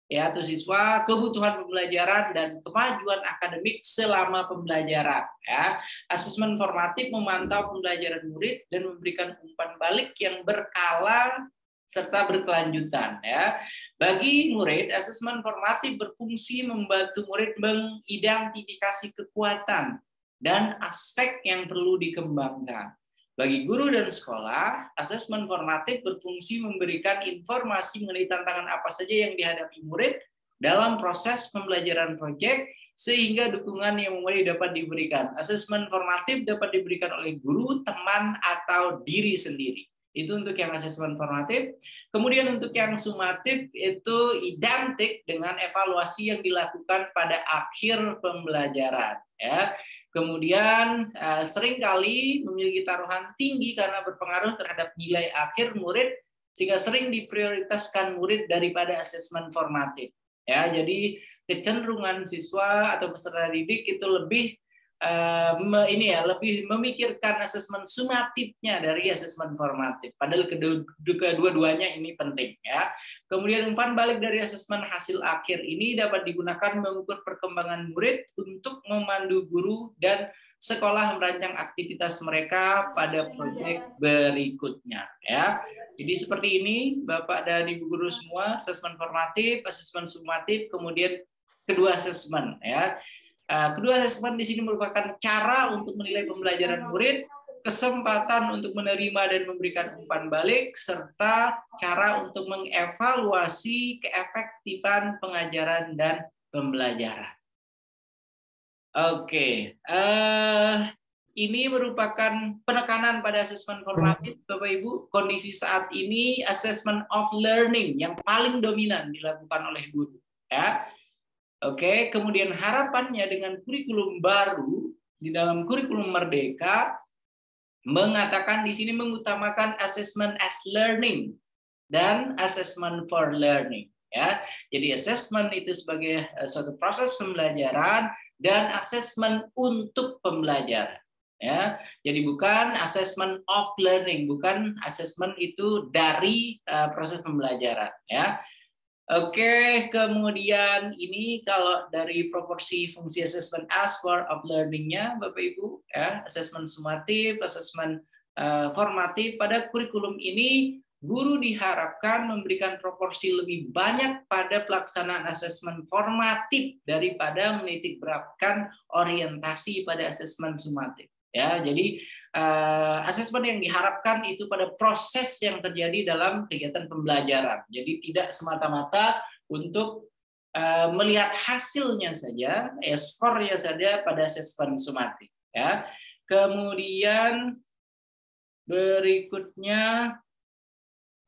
ya atau siswa, kebutuhan pembelajaran dan kemajuan akademik selama pembelajaran ya. Asesmen formatif memantau pembelajaran murid dan memberikan umpan balik yang berkala serta berkelanjutan ya. Bagi murid, asesmen formatif berfungsi membantu murid mengidentifikasi kekuatan dan aspek yang perlu dikembangkan. Bagi guru dan sekolah, asesmen formatif berfungsi memberikan informasi mengenai tantangan apa saja yang dihadapi murid dalam proses pembelajaran proyek, sehingga dukungan yang memadai dapat diberikan. Asesmen formatif dapat diberikan oleh guru, teman, atau diri sendiri. Itu untuk yang asesmen formatif. Kemudian untuk yang sumatif itu identik dengan evaluasi yang dilakukan pada akhir pembelajaran. Ya. Kemudian seringkali memiliki taruhan tinggi karena berpengaruh terhadap nilai akhir murid, sehingga sering diprioritaskan murid daripada asesmen formatif. Ya, jadi kecenderungan siswa atau peserta didik itu lebih lebih memikirkan asesmen sumatifnya dari asesmen formatif. Padahal kedua-duanya ini penting ya. Kemudian umpan balik dari asesmen hasil akhir ini dapat digunakan mengukur perkembangan murid untuk memandu guru dan sekolah merancang aktivitas mereka pada proyek berikutnya ya. Jadi seperti ini Bapak dan Ibu guru semua, asesmen formatif, asesmen sumatif, kemudian kedua asesmen ya. Kedua asesmen di sini merupakan cara untuk menilai pembelajaran murid, kesempatan untuk menerima dan memberikan umpan balik, serta cara untuk mengevaluasi keefektifan pengajaran dan pembelajaran. Oke, ini merupakan penekanan pada asesmen formatif, Bapak Ibu. Kondisi saat ini assessment of learning yang paling dominan dilakukan oleh guru. Ya. Oke, kemudian harapannya dengan kurikulum baru di dalam kurikulum Merdeka mengatakan di sini mengutamakan assessment as learning dan assessment for learning. Ya, jadi assessment itu sebagai suatu proses pembelajaran dan assessment untuk pembelajaran. Ya, jadi bukan assessment of learning, bukan assessment itu dari proses pembelajaran. Ya, oke. Kemudian ini kalau dari proporsi fungsi assessment as for of learning-nya, Bapak Ibu, ya, assessment sumatif, assessment formatif pada kurikulum ini. Guru diharapkan memberikan proporsi lebih banyak pada pelaksanaan asesmen formatif daripada menitikberatkan orientasi pada asesmen sumatif. Ya, jadi asesmen yang diharapkan itu pada proses yang terjadi dalam kegiatan pembelajaran. Jadi tidak semata-mata untuk melihat hasilnya saja, skornya saja pada asesmen sumatif. Ya, kemudian berikutnya.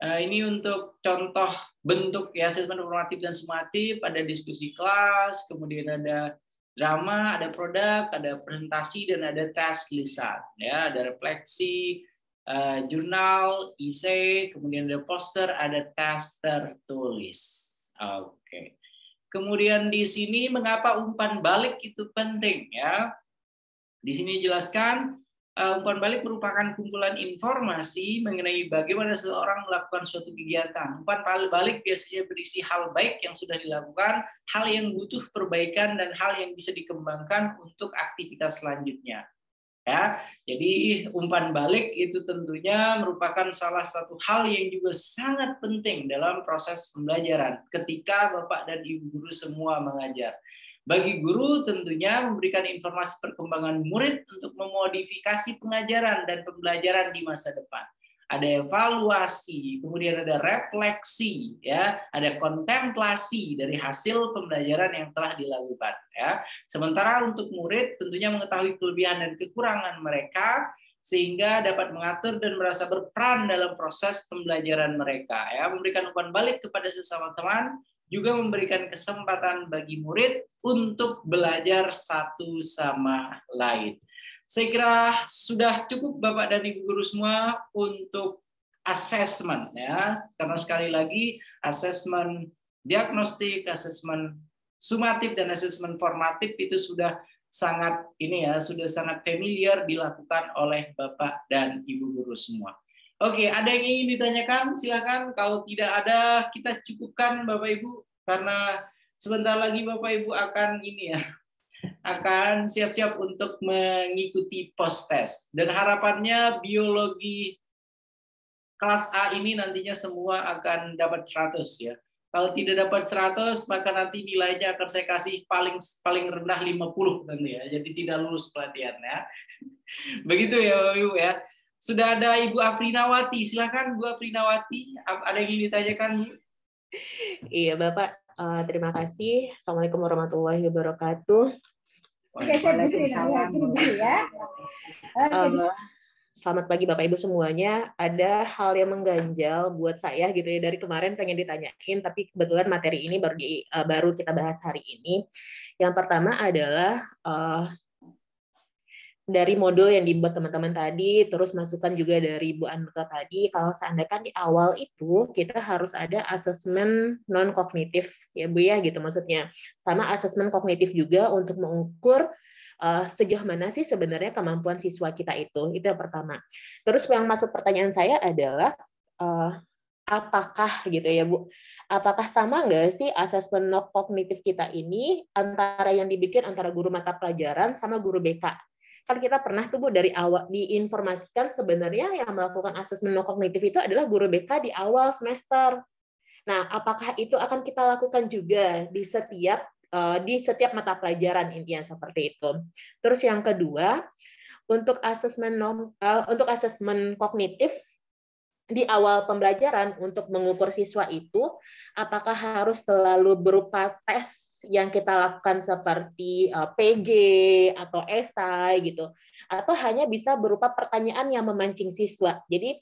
Ini untuk contoh bentuk ya asesmen formatif dan sumatif, ada diskusi kelas, kemudian ada drama, ada produk, ada presentasi, dan ada tes lisan. Ya, ada refleksi, jurnal, essay, kemudian ada poster, ada tes tertulis. Oke. Kemudian di sini mengapa umpan balik itu penting ya? Di sini dijelaskan. Umpan balik merupakan kumpulan informasi mengenai bagaimana seseorang melakukan suatu kegiatan. Umpan balik biasanya berisi hal baik yang sudah dilakukan, hal yang butuh perbaikan, dan hal yang bisa dikembangkan untuk aktivitas selanjutnya. Ya, jadi umpan balik itu tentunya merupakan salah satu hal yang juga sangat penting dalam proses pembelajaran ketika Bapak dan Ibu guru semua mengajar. Bagi guru tentunya memberikan informasi perkembangan murid untuk memodifikasi pengajaran dan pembelajaran di masa depan. Ada evaluasi, kemudian ada refleksi, ya, ada kontemplasi dari hasil pembelajaran yang telah dilakukan. Ya. Sementara untuk murid tentunya mengetahui kelebihan dan kekurangan mereka sehingga dapat mengatur dan merasa berperan dalam proses pembelajaran mereka. Ya. Memberikan umpan balik kepada sesama teman, juga memberikan kesempatan bagi murid untuk belajar satu sama lain. Saya kira sudah cukup Bapak dan Ibu guru semua untuk assessment ya. Karena sekali lagi assessment diagnostik, assessment sumatif dan assessment formatif itu sudah sangat sudah sangat familiar dilakukan oleh Bapak dan Ibu guru semua. Oke, ada yang ingin ditanyakan? Silakan. Kalau tidak ada, kita cukupkan Bapak Ibu, karena sebentar lagi Bapak Ibu akan akan siap-siap untuk mengikuti post test. Dan harapannya biologi kelas A ini nantinya semua akan dapat 100 ya. Kalau tidak dapat 100, maka nanti nilainya akan saya kasih paling rendah 50 nanti ya. Jadi tidak lulus pelatihan ya. Begitu ya Bapak Ibu ya. Sudah ada Ibu Afrinawati, silakan Bu Afrinawati, ada yang ingin ditanyakan Bu? Iya Bapak, terima kasih. Assalamualaikum warahmatullahi wabarakatuh. Oke, saya dulu ya. Selamat pagi Bapak Ibu semuanya. Ada hal yang mengganjal buat saya gitu ya, dari kemarin pengen ditanyain, tapi kebetulan materi ini baru kita bahas hari ini. Yang pertama adalah dari modul yang dibuat teman-teman tadi, terus masukan juga dari Bu Anka tadi, kalau seandainya di awal itu kita harus ada asesmen non-kognitif, ya Bu ya, gitu maksudnya. Sama asesmen kognitif juga untuk mengukur sejauh mana sih sebenarnya kemampuan siswa kita itu yang pertama. Terus yang masuk pertanyaan saya adalah, apakah gitu ya Bu, apakah sama nggak sih asesmen non-kognitif kita ini antara yang dibikin antara guru mata pelajaran sama guru BK? Kan kita pernah tuh Bu dari awal diinformasikan sebenarnya yang melakukan asesmen non kognitif itu adalah guru BK di awal semester. Nah, apakah itu akan kita lakukan juga di setiap mata pelajaran, intinya seperti itu. Terus yang kedua, untuk asesmen kognitif di awal pembelajaran untuk mengukur siswa itu apakah harus selalu berupa tes yang kita lakukan seperti PG atau esai gitu, atau hanya bisa berupa pertanyaan yang memancing siswa. Jadi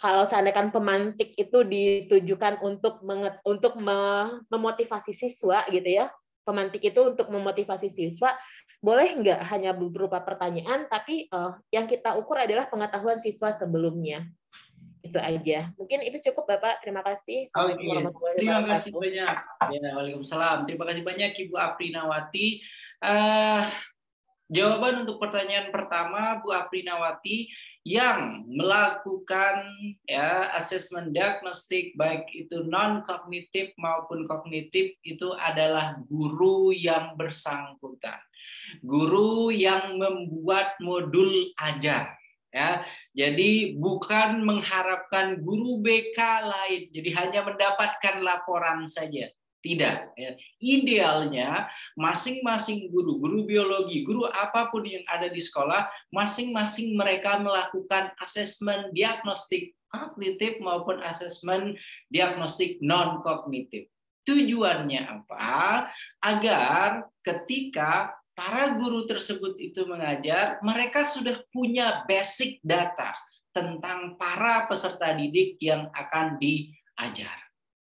kalau seandainya pemantik itu ditujukan untuk memotivasi siswa gitu ya, pemantik itu untuk memotivasi siswa, boleh nggak hanya berupa pertanyaan, tapi yang kita ukur adalah pengetahuan siswa sebelumnya. Itu aja. Mungkin itu cukup, Bapak. Terima kasih. Assalamualaikum warahmatullahi Terima wabarakatuh. kasih banyak. Ya, waalaikumsalam. Terima kasih banyak Ibu Aprinawati. Jawaban untuk pertanyaan pertama, Bu Aprinawati, yang melakukan ya asesmen diagnostik baik itu non kognitif maupun kognitif itu adalah guru yang bersangkutan, guru yang membuat modul ajar ya. Jadi bukan mengharapkan guru BK lain jadi hanya mendapatkan laporan saja. Tidak. Idealnya masing-masing guru biologi, guru apapun yang ada di sekolah, masing-masing mereka melakukan asesmen diagnostik kognitif maupun asesmen diagnostik non-kognitif. Tujuannya apa? Agar ketika para guru tersebut itu mengajar, mereka sudah punya basic data tentang para peserta didik yang akan diajar.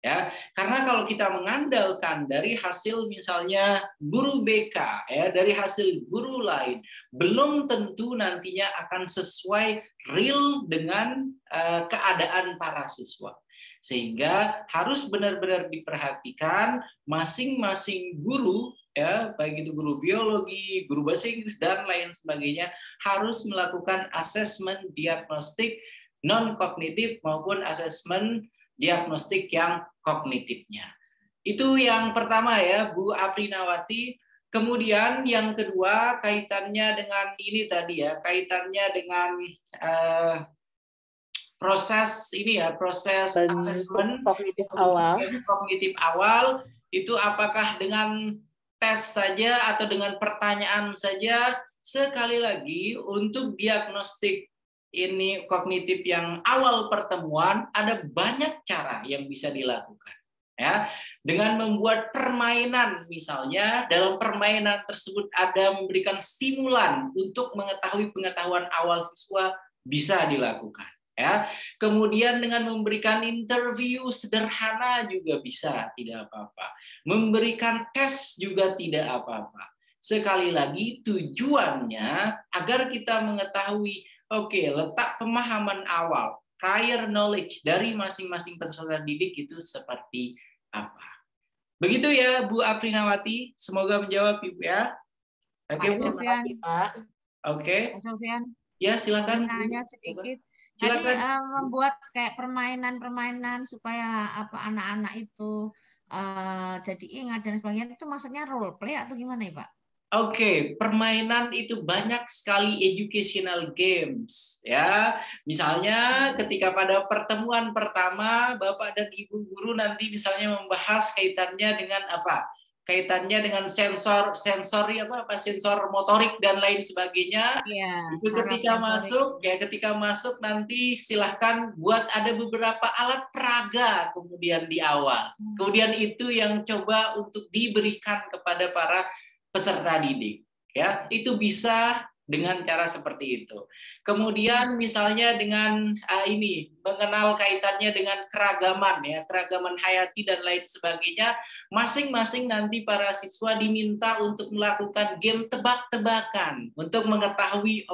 Ya, karena kalau kita mengandalkan dari hasil misalnya guru BK ya, dari hasil guru lain, belum tentu nantinya akan sesuai real dengan keadaan para siswa. Sehingga harus benar-benar diperhatikan masing-masing guru ya, baik itu guru biologi, guru bahasa Inggris dan lain sebagainya harus melakukan asesmen diagnostik non kognitif maupun asesmen diagnostik yang kognitifnya. Itu yang pertama ya, Bu Aprinawati. Kemudian yang kedua kaitannya dengan ini tadi ya, kaitannya dengan proses ini ya, proses asesmen kognitif awal. Kognitif awal itu apakah dengan tes saja atau dengan pertanyaan saja? Sekali lagi untuk diagnostik ini kognitif yang awal pertemuan ada banyak cara yang bisa dilakukan ya, dengan membuat permainan misalnya, dalam permainan tersebut ada memberikan stimulan untuk mengetahui pengetahuan awal siswa bisa dilakukan ya. Kemudian dengan memberikan interview sederhana juga bisa, tidak apa-apa. Memberikan tes juga tidak apa-apa. Sekali lagi tujuannya agar kita mengetahui letak pemahaman awal, prior knowledge dari masing-masing peserta didik itu seperti apa. Begitu ya Bu Aprinawati, semoga menjawab Ibu ya. Oke, terima kasih Pak. Oke. Pak Sofyan. Ya, silakan. Nanya sedikit. Silakan. Tadi membuat kayak permainan-permainan supaya anak-anak itu jadi ingat dan sebagainya, itu maksudnya role play atau gimana ya Pak? Oke, permainan itu banyak sekali educational games ya. Misalnya ketika pada pertemuan pertama Bapak dan Ibu guru nanti misalnya membahas kaitannya dengan apa? Kaitannya dengan sensor motorik dan lain sebagainya. Ya, itu ketika masuk nanti silahkan buat ada beberapa alat peraga kemudian di awal. Kemudian itu yang coba untuk diberikan kepada para peserta didik ya, itu bisa dengan cara seperti itu. Kemudian misalnya dengan ini mengenal kaitannya dengan keragaman ya, keragaman hayati dan lain sebagainya, masing-masing nanti para siswa diminta untuk melakukan game tebak-tebakan untuk mengetahui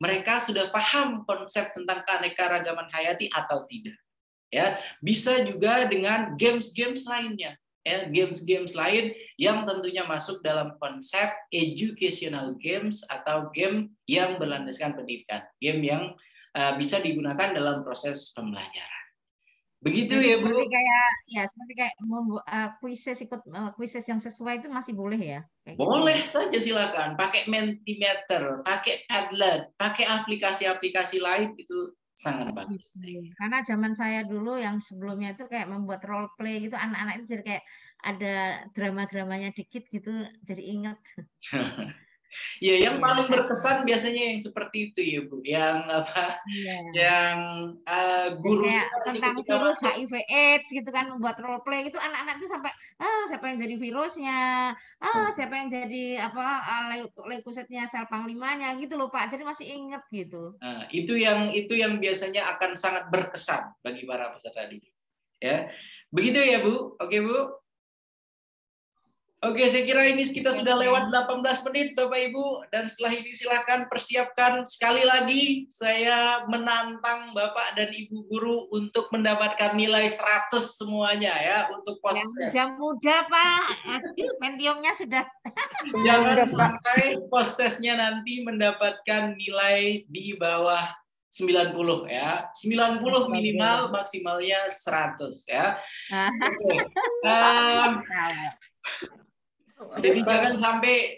mereka sudah paham konsep tentang keanekaragaman hayati atau tidak ya. Bisa juga dengan games-games lainnya ya, games-games lain yang tentunya masuk dalam konsep educational games atau game yang berlandaskan pendidikan, game yang bisa digunakan dalam proses pembelajaran. Begitu ya Bu. Seperti kayak quizzes yang sesuai itu masih boleh ya? Boleh saja, silakan. Pakai Mentimeter, pakai Padlet, pakai aplikasi-aplikasi lain itu sangat bagus. Karena zaman saya dulu yang sebelumnya itu kayak membuat role play gitu, anak-anak itu jadi kayak ada drama-dramanya dikit gitu, jadi ingat. Ya, yang paling berkesan biasanya yang seperti itu ya Bu, yang apa? Yang guru kayak tentang virus HIV/AIDS gitu kan, membuat role play itu anak-anak itu sampai siapa yang jadi virusnya, siapa yang jadi apa leukosetnya, sel panglimanya gitu loh Pak. Jadi masih inget gitu. Nah, itu yang biasanya akan sangat berkesan bagi para peserta didik. Ya, begitu ya Bu. Oke Bu. Oke, saya kira ini kita sudah lewat 18 menit Bapak Ibu, dan setelah ini silakan persiapkan sekali lagi. Saya menantang Bapak dan Ibu guru untuk mendapatkan nilai 100 semuanya ya untuk post test. Yang muda Pak, Pentiumnya sudah. Jangan sampai post testnya nanti mendapatkan nilai di bawah 90 ya. 90 minimal, maksimalnya 100 ya. Oke. Jadi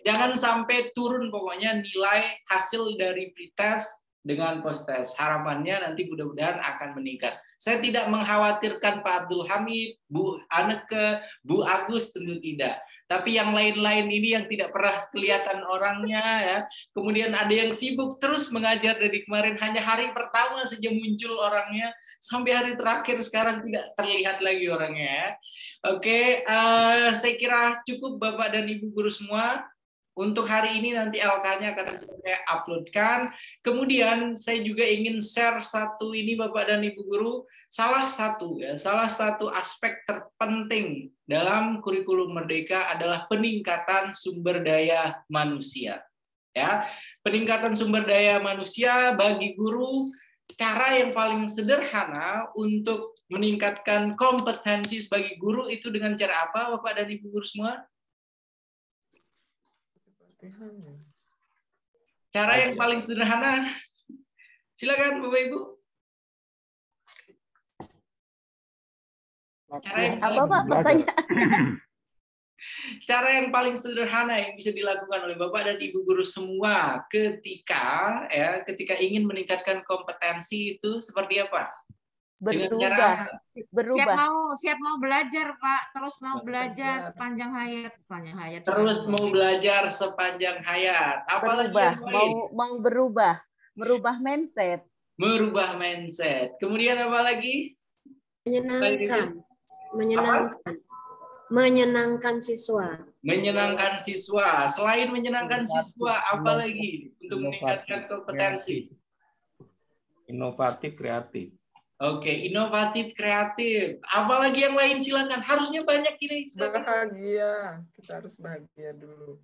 jangan sampai turun pokoknya nilai hasil dari pretest dengan post test. Harapannya nanti mudah-mudahan akan meningkat. Saya tidak mengkhawatirkan Pak Abdul Hamid, Bu Anneke, Bu Agus, tentu tidak. Tapi yang lain-lain ini yang tidak pernah kelihatan orangnya ya. Kemudian ada yang sibuk terus mengajar dari kemarin, hanya hari pertama saja muncul orangnya. Sampai hari terakhir sekarang tidak terlihat lagi orangnya ya. Oke, saya kira cukup Bapak dan Ibu guru semua. Untuk hari ini nanti LK-nya akan saya uploadkan. Kemudian saya juga ingin share satu ini Bapak dan Ibu guru, salah satu aspek terpenting dalam kurikulum Merdeka adalah peningkatan sumber daya manusia. Ya, peningkatan sumber daya manusia bagi guru. Cara yang paling sederhana untuk meningkatkan kompetensi sebagai guru itu dengan cara apa, Bapak dan Ibu guru semua? Cara yang paling sederhana, silakan Bapak Ibu. Cara yang apa Pak pertanyaan? Cara yang paling sederhana yang bisa dilakukan oleh Bapak dan Ibu guru semua ketika ingin meningkatkan kompetensi itu seperti apa? Berubah. Siap mau belajar Pak, terus mau belajar sepanjang hayat. Terus mau belajar sepanjang hayat. Berubah, mau merubah mindset. Merubah mindset. Kemudian apa lagi? Menyenangkan siswa. Menyenangkan siswa. Selain menyenangkan siswa, apa lagi untuk meningkatkan kompetensi? Inovatif, kreatif. Oke, inovatif, kreatif. Apalagi yang lain silakan. Harusnya banyak ini. Bahagia. Kita harus bahagia dulu.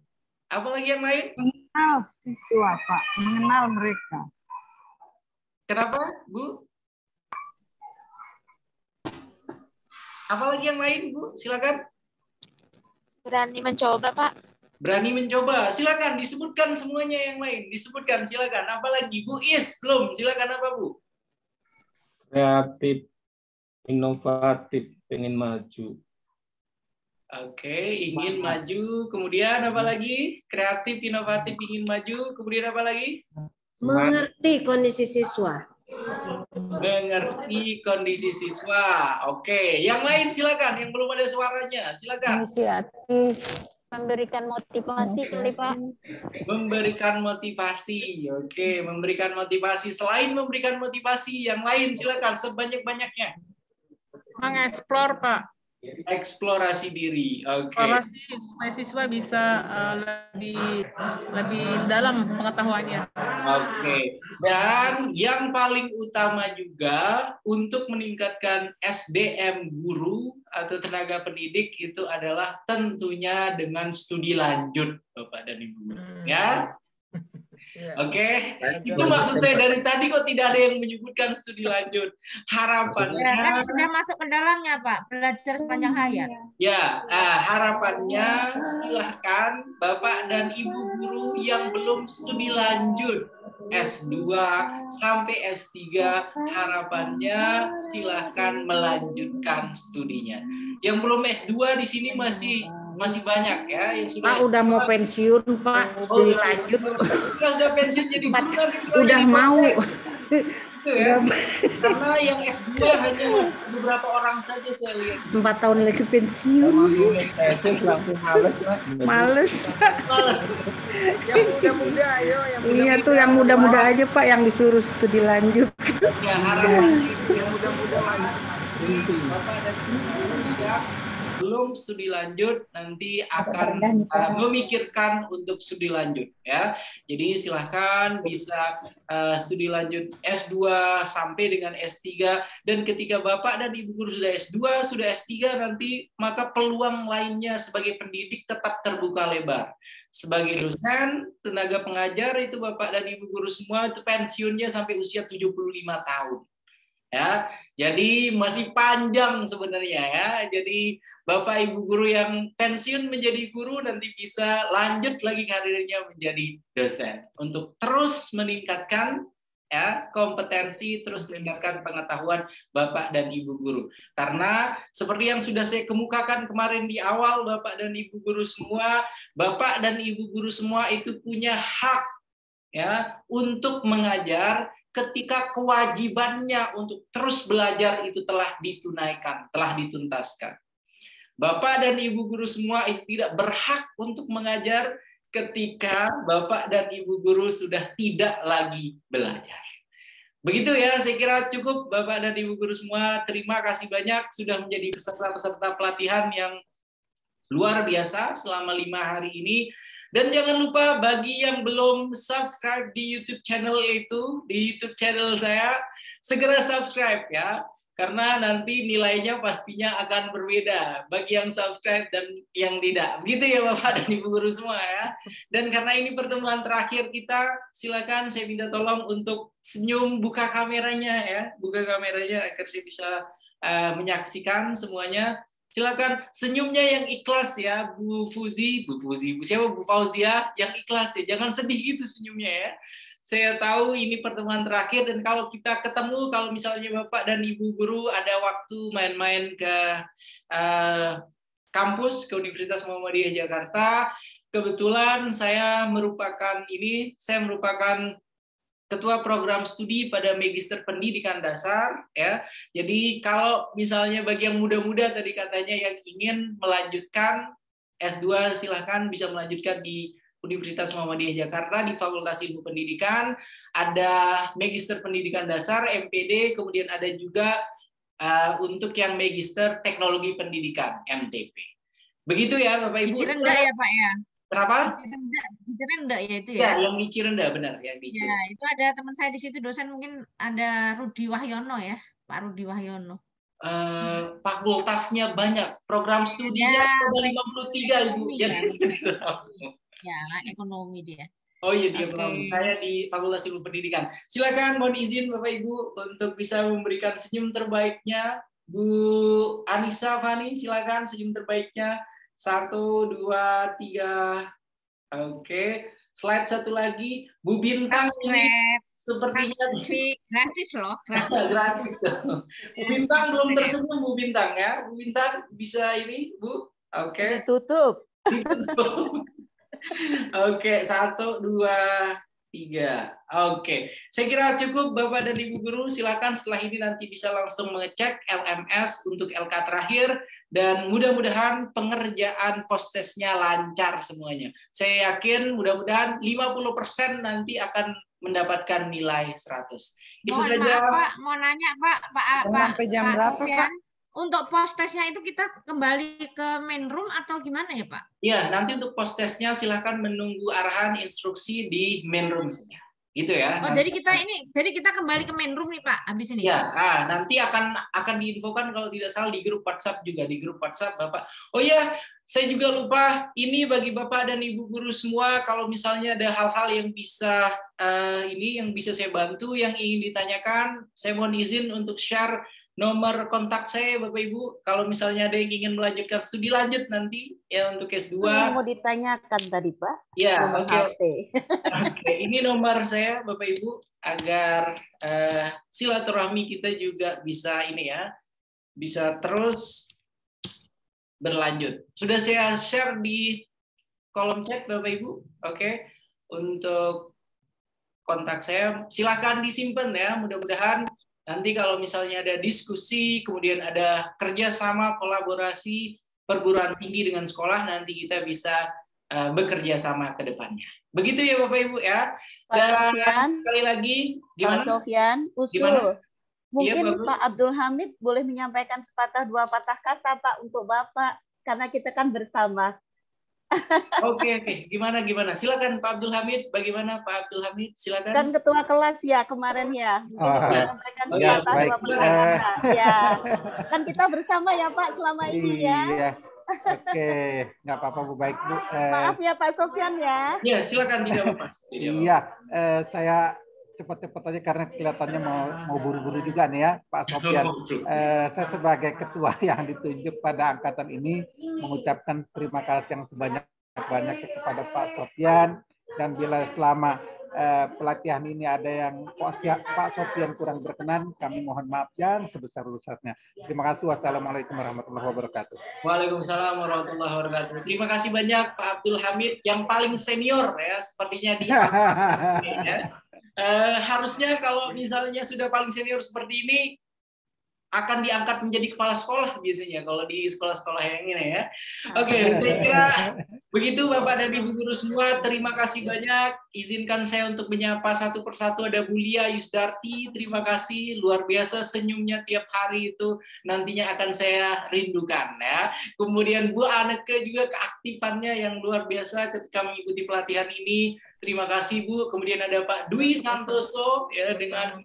Apalagi yang lain? Mengenal siswa, Pak. Mengenal mereka. Kenapa, Bu? Apalagi yang lain, Bu? Silakan. Berani mencoba, Pak. Berani mencoba. Silakan disebutkan semuanya yang lain. Disebutkan, silakan. Apalagi, Bu Is? Belum. Silakan apa, Bu? Kreatif, inovatif, pengen maju. Oke, ingin maju. Kemudian apa lagi? Kreatif, inovatif, ingin maju. Kemudian apa lagi? Mengerti kondisi siswa. Mengerti kondisi siswa. Oke, yang lain silakan. Yang belum ada suaranya, silakan. Inisiatif. Memberikan motivasi kali Pak. Memberikan motivasi. Oke, memberikan motivasi. Selain memberikan motivasi, yang lain silakan sebanyak-banyaknya. Mengeksplor, Pak. Eksplorasi diri. Oke. Supaya siswa bisa lebih dalam pengetahuannya. Oke. Dan yang paling utama juga untuk meningkatkan SDM guru atau tenaga pendidik itu adalah tentunya dengan studi lanjut, Bapak dan Ibu. Ya. Oke, itu maksud saya dari tadi kok tidak ada yang menyebutkan studi lanjut. Harapannya kan sudah masuk ke dalamnya Pak, belajar sepanjang hayat. Ya, harapannya silahkan Bapak dan Ibu guru yang belum studi lanjut S2 sampai S3, harapannya silahkan melanjutkan studinya. Yang belum S2 di sini masih banyak ya yang sudah. Pak udah mau pensiun Pak, lanjut. Udah pensiun jadi guru. Udah mau. Itu ya. Karena yang S2 hanya beberapa orang saja saya lihat. 4 tahun lagi pensiun. Tesis langsung males lah. Males, Pak. Males. Yang muda-muda, ayo. Yang Iya tuh yang muda-muda aja Pak yang disuruh studi lanjut. Ya harapan yang muda-muda Bapak dan Ibu yang belum studi lanjut nanti akan memikirkan untuk studi lanjut ya. Jadi silahkan bisa studi lanjut S2 sampai dengan S3, dan ketika Bapak dan Ibu guru sudah S2, sudah S3 nanti, maka peluang lainnya sebagai pendidik tetap terbuka lebar. Sebagai dosen, tenaga pengajar itu Bapak dan Ibu guru semua itu pensiunnya sampai usia 75 tahun. Ya, jadi masih panjang sebenarnya ya. Jadi Bapak Ibu guru yang pensiun menjadi guru nanti bisa lanjut lagi karirnya menjadi dosen untuk terus meningkatkan ya kompetensi, terus meningkatkan pengetahuan Bapak dan Ibu guru. Karena seperti yang sudah saya kemukakan kemarin di awal, Bapak dan Ibu guru semua, Bapak dan Ibu guru semua itu punya hak ya untuk mengajar ketika kewajibannya untuk terus belajar itu telah ditunaikan, telah dituntaskan. Bapak dan Ibu guru semua itu tidak berhak untuk mengajar ketika Bapak dan Ibu guru sudah tidak lagi belajar. Begitu ya, saya kira cukup Bapak dan Ibu guru semua. Terima kasih banyak sudah menjadi peserta-peserta pelatihan yang luar biasa selama 5 hari ini. Dan jangan lupa bagi yang belum subscribe di YouTube channel itu, di YouTube channel saya, segera subscribe ya. Karena nanti nilainya pastinya akan berbeda bagi yang subscribe dan yang tidak. Begitu ya Bapak dan Ibu guru semua ya. Dan karena ini pertemuan terakhir kita, silakan saya minta tolong untuk senyum, buka kameranya ya. Buka kameranya agar saya bisa menyaksikan semuanya. Silakan senyumnya yang ikhlas ya, Bu Fauzia, yang ikhlas ya, jangan sedih gitu senyumnya ya. Saya tahu ini pertemuan terakhir, dan kalau kita ketemu, kalau misalnya Bapak dan Ibu guru ada waktu main-main ke kampus, ke Universitas Muhammadiyah Jakarta, kebetulan saya merupakan Ketua Program Studi pada Magister Pendidikan Dasar ya. Jadi kalau misalnya bagi yang muda-muda tadi katanya yang ingin melanjutkan S2, silahkan bisa melanjutkan di Universitas Muhammadiyah Jakarta di Fakultas Ilmu Pendidikan. Ada Magister Pendidikan Dasar MPD, kemudian ada juga untuk yang Magister Teknologi Pendidikan MTP. Begitu ya Bapak Ibu. Cirendah ya Pak ya. Kenapa? Cirendah ya itu ya. Ya, yang di Cirendah benar yang di Cirendah. Ya, itu ada teman saya di situ dosen, mungkin ada Rudi Wahyono ya, Pak Rudi Wahyono. Fakultasnya banyak, program studinya ada 53 Ibu. Ya, ekonomi dia. Oh iya dia ekonomi. Saya di Fakultas Ilmu Pendidikan. Silakan, mohon izin Bapak Ibu untuk bisa memberikan senyum terbaiknya. Bu Anissa Fani, silakan senyum terbaiknya. 1, 2, 3. Oke. Slide satu lagi. Bu Bintang ini sepertinya gratis loh. Gratis dong. Bu Bintang belum tersenyum Bu Bintang ya. Bu Bintang bisa ini Bu. Oke. Ditutup. Oke, 1, 2, 3. Oke, saya kira cukup Bapak dan Ibu guru. Silakan setelah ini nanti bisa langsung mengecek LMS untuk LK terakhir, dan mudah-mudahan pengerjaan postesnya lancar semuanya. Saya yakin mudah-mudahan 50% nanti akan mendapatkan nilai 100. Itu saja. Maaf, Pak, mau nanya Pak, sampai jam berapa Pak? Untuk postesnya itu kita kembali ke main room atau gimana ya Pak? Ya, nanti untuk postesnya silakan menunggu arahan instruksi di main room saja. Gitu ya. Oh, jadi kita kembali ke main room nih Pak, habis ini. Ya, nanti akan diinfokan kalau tidak salah di grup WhatsApp juga, di grup WhatsApp Bapak. Oh ya, saya juga lupa, ini bagi Bapak dan Ibu guru semua, kalau misalnya ada hal-hal yang bisa yang bisa saya bantu, yang ingin ditanyakan, saya mohon izin untuk share nomor kontak saya Bapak Ibu, kalau misalnya ada yang ingin melanjutkan studi lanjut nanti ya untuk S2. Yang mau ditanyakan tadi Pak. Ya, oke. Ini nomor saya Bapak Ibu agar silaturahmi kita juga bisa ini ya, bisa terus berlanjut. Sudah saya share di kolom chat Bapak Ibu. Oke. Untuk kontak saya, silakan disimpan ya. Mudah-mudahan nanti kalau misalnya ada diskusi, kemudian ada kerjasama, kolaborasi perguruan tinggi dengan sekolah, nanti kita bisa bekerja sama ke depannya. Begitu ya Bapak Ibu ya. Pak Sofyan, sekali lagi, gimana? Pak Sofyan, usul. Gimana? Mungkin Iya, Pak Abdul Hamid boleh menyampaikan sepatah dua patah kata Pak untuk Bapak, karena kita kan bersama. Oke. Gimana? Silakan Pak Abdul Hamid. Bagaimana Pak Abdul Hamid? Silakan. Kan ketua kelas ya kemarin ya. Menyampaikan sepatah dua patah kata. Ya. Kan kita bersama ya Pak selama ini ya. Iya. Oke, nggak apa-apa Bu, baik Bu. Maaf ya Pak Sofyan ya. Ya, silakan tidak apa-apa. Iya, saya cepat-cepat aja karena kelihatannya mau buru-buru juga nih ya Pak Sofyan. Saya sebagai ketua yang ditunjuk pada angkatan ini mengucapkan terima kasih yang sebanyak-banyaknya kepada Pak Sofyan, dan bila selama pelatihan ini ada yang Pak Sofyan kurang berkenan, kami mohon maaf yang sebesar-besarnya. Terima kasih. Wassalamualaikum warahmatullahi wabarakatuh. Waalaikumsalam warahmatullahi wabarakatuh. Terima kasih banyak Pak Abdul Hamid yang paling senior ya, sepertinya di ya. Harusnya kalau misalnya sudah paling senior seperti ini akan diangkat menjadi kepala sekolah biasanya kalau di sekolah-sekolah yang ini ya. Oke, saya kira begitu Bapak dan Ibu guru semua. Terima kasih banyak. Izinkan saya untuk menyapa satu persatu. Ada Bu Lia Yusdarti, terima kasih, luar biasa senyumnya tiap hari itu nantinya akan saya rindukan ya. Kemudian Bu Aneke juga keaktifannya yang luar biasa ketika mengikuti pelatihan ini. Terima kasih Bu. Kemudian ada Pak Dwi Santoso ya dengan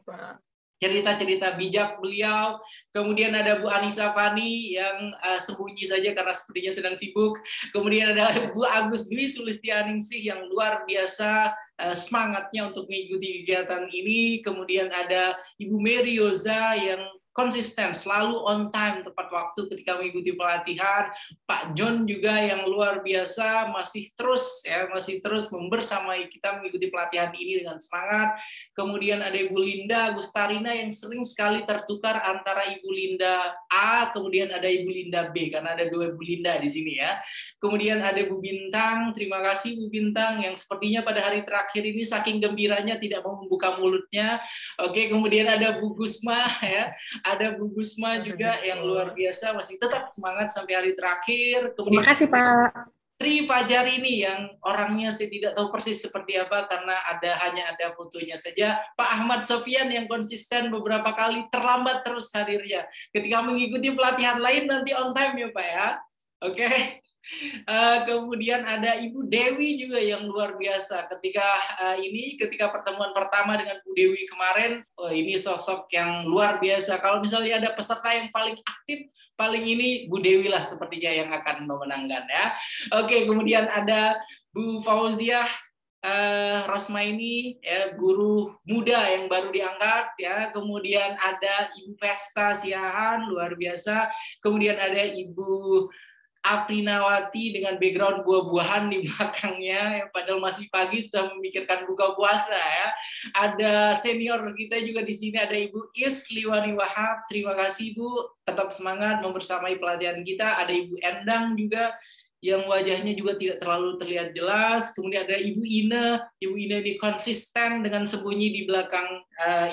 cerita-cerita bijak beliau. Kemudian ada Bu Anissa Fani yang sembunyi saja karena sepertinya sedang sibuk. Kemudian ada Bu Agus Dwi Sulistianingsih yang luar biasa semangatnya untuk mengikuti kegiatan ini. Kemudian ada Ibu Mary Yoza yang konsisten, selalu on time, tepat waktu ketika mengikuti pelatihan. Pak John juga yang luar biasa masih terus membersamai kita mengikuti pelatihan ini dengan semangat. Kemudian ada Ibu Linda Gustarina yang sering sekali tertukar antara Ibu Linda A, kemudian ada Ibu Linda B, karena ada dua Ibu Linda di sini ya. Kemudian ada Bu Bintang, terima kasih Bu Bintang yang sepertinya pada hari terakhir ini saking gembiranya tidak mau membuka mulutnya. Oke, kemudian ada Bu Gusma ya. Ada Bu Gusma juga yang luar biasa masih tetap semangat sampai hari terakhir. Kemudian, terima kasih Pak. Tri Fajar ini yang orangnya saya tidak tahu persis seperti apa karena hanya ada fotonya saja. Pak Ahmad Sofyan yang konsisten beberapa kali terlambat terus hadirnya. Ketika mengikuti pelatihan lain nanti on time ya Pak ya. Oke. Kemudian ada Ibu Dewi juga yang luar biasa ketika pertemuan pertama dengan Bu Dewi kemarin, ini sosok yang luar biasa. Kalau misalnya ada peserta yang paling aktif, paling ini Bu Dewi lah sepertinya yang akan memenangkan ya. Oke, kemudian ada Bu Fauziah Rosmaini ya, guru muda yang baru diangkat ya. Kemudian ada Ibu Pesta Siahan luar biasa. Kemudian ada Ibu Aprinawati dengan background buah-buahan di belakangnya, padahal masih pagi sudah memikirkan buka puasa ya. Ada senior kita juga di sini, ada Ibu Isliwani Wahab, terima kasih Bu, tetap semangat membersamai pelatihan kita. Ada Ibu Endang juga yang wajahnya juga tidak terlalu terlihat jelas. Kemudian ada Ibu Ine ini konsisten dengan sembunyi di belakang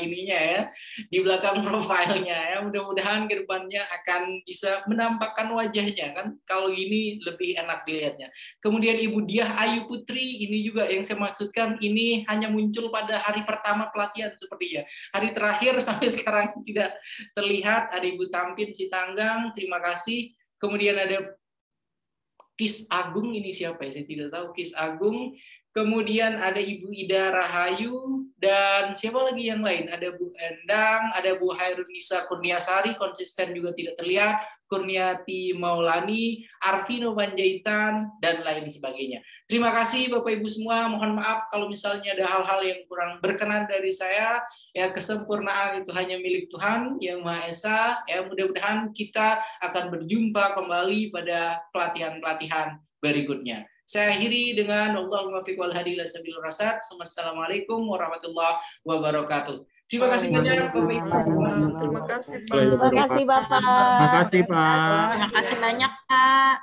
ininya ya, di belakang profilnya ya. Mudah-mudahan ke depannya akan bisa menampakkan wajahnya kan. Kalau ini lebih enak dilihatnya. Kemudian Ibu Diah Ayu Putri ini juga yang saya maksudkan, ini hanya muncul pada hari pertama pelatihan sepertinya. Hari terakhir sampai sekarang tidak terlihat. Ada Ibu Tampin Citanggang, terima kasih. Kemudian ada Kis Agung, ini siapa ya? Saya tidak tahu. Kis Agung. Kemudian ada Ibu Ida Rahayu dan siapa lagi yang lain? Ada Bu Endang, ada Bu Hairunisa Kurniasari, konsisten juga tidak terlihat. Kurniati Maulani, Arvino Panjaitan, dan lain sebagainya. Terima kasih Bapak Ibu semua. Mohon maaf kalau misalnya ada hal-hal yang kurang berkenan dari saya. Ya, kesempurnaan itu hanya milik Tuhan Yang Maha Esa. Ya, mudah-mudahan kita akan berjumpa kembali pada pelatihan-pelatihan berikutnya. Saya akhiri dengan Allahumma fiq wal hadi ila sabilir rasyad. Assalamualaikum warahmatullahi wabarakatuh. Terima kasih banyak Bapak Ibu. Terima kasih Pak. Terima kasih Bapak. Terima kasih Pak. Terima kasih banyak Pak.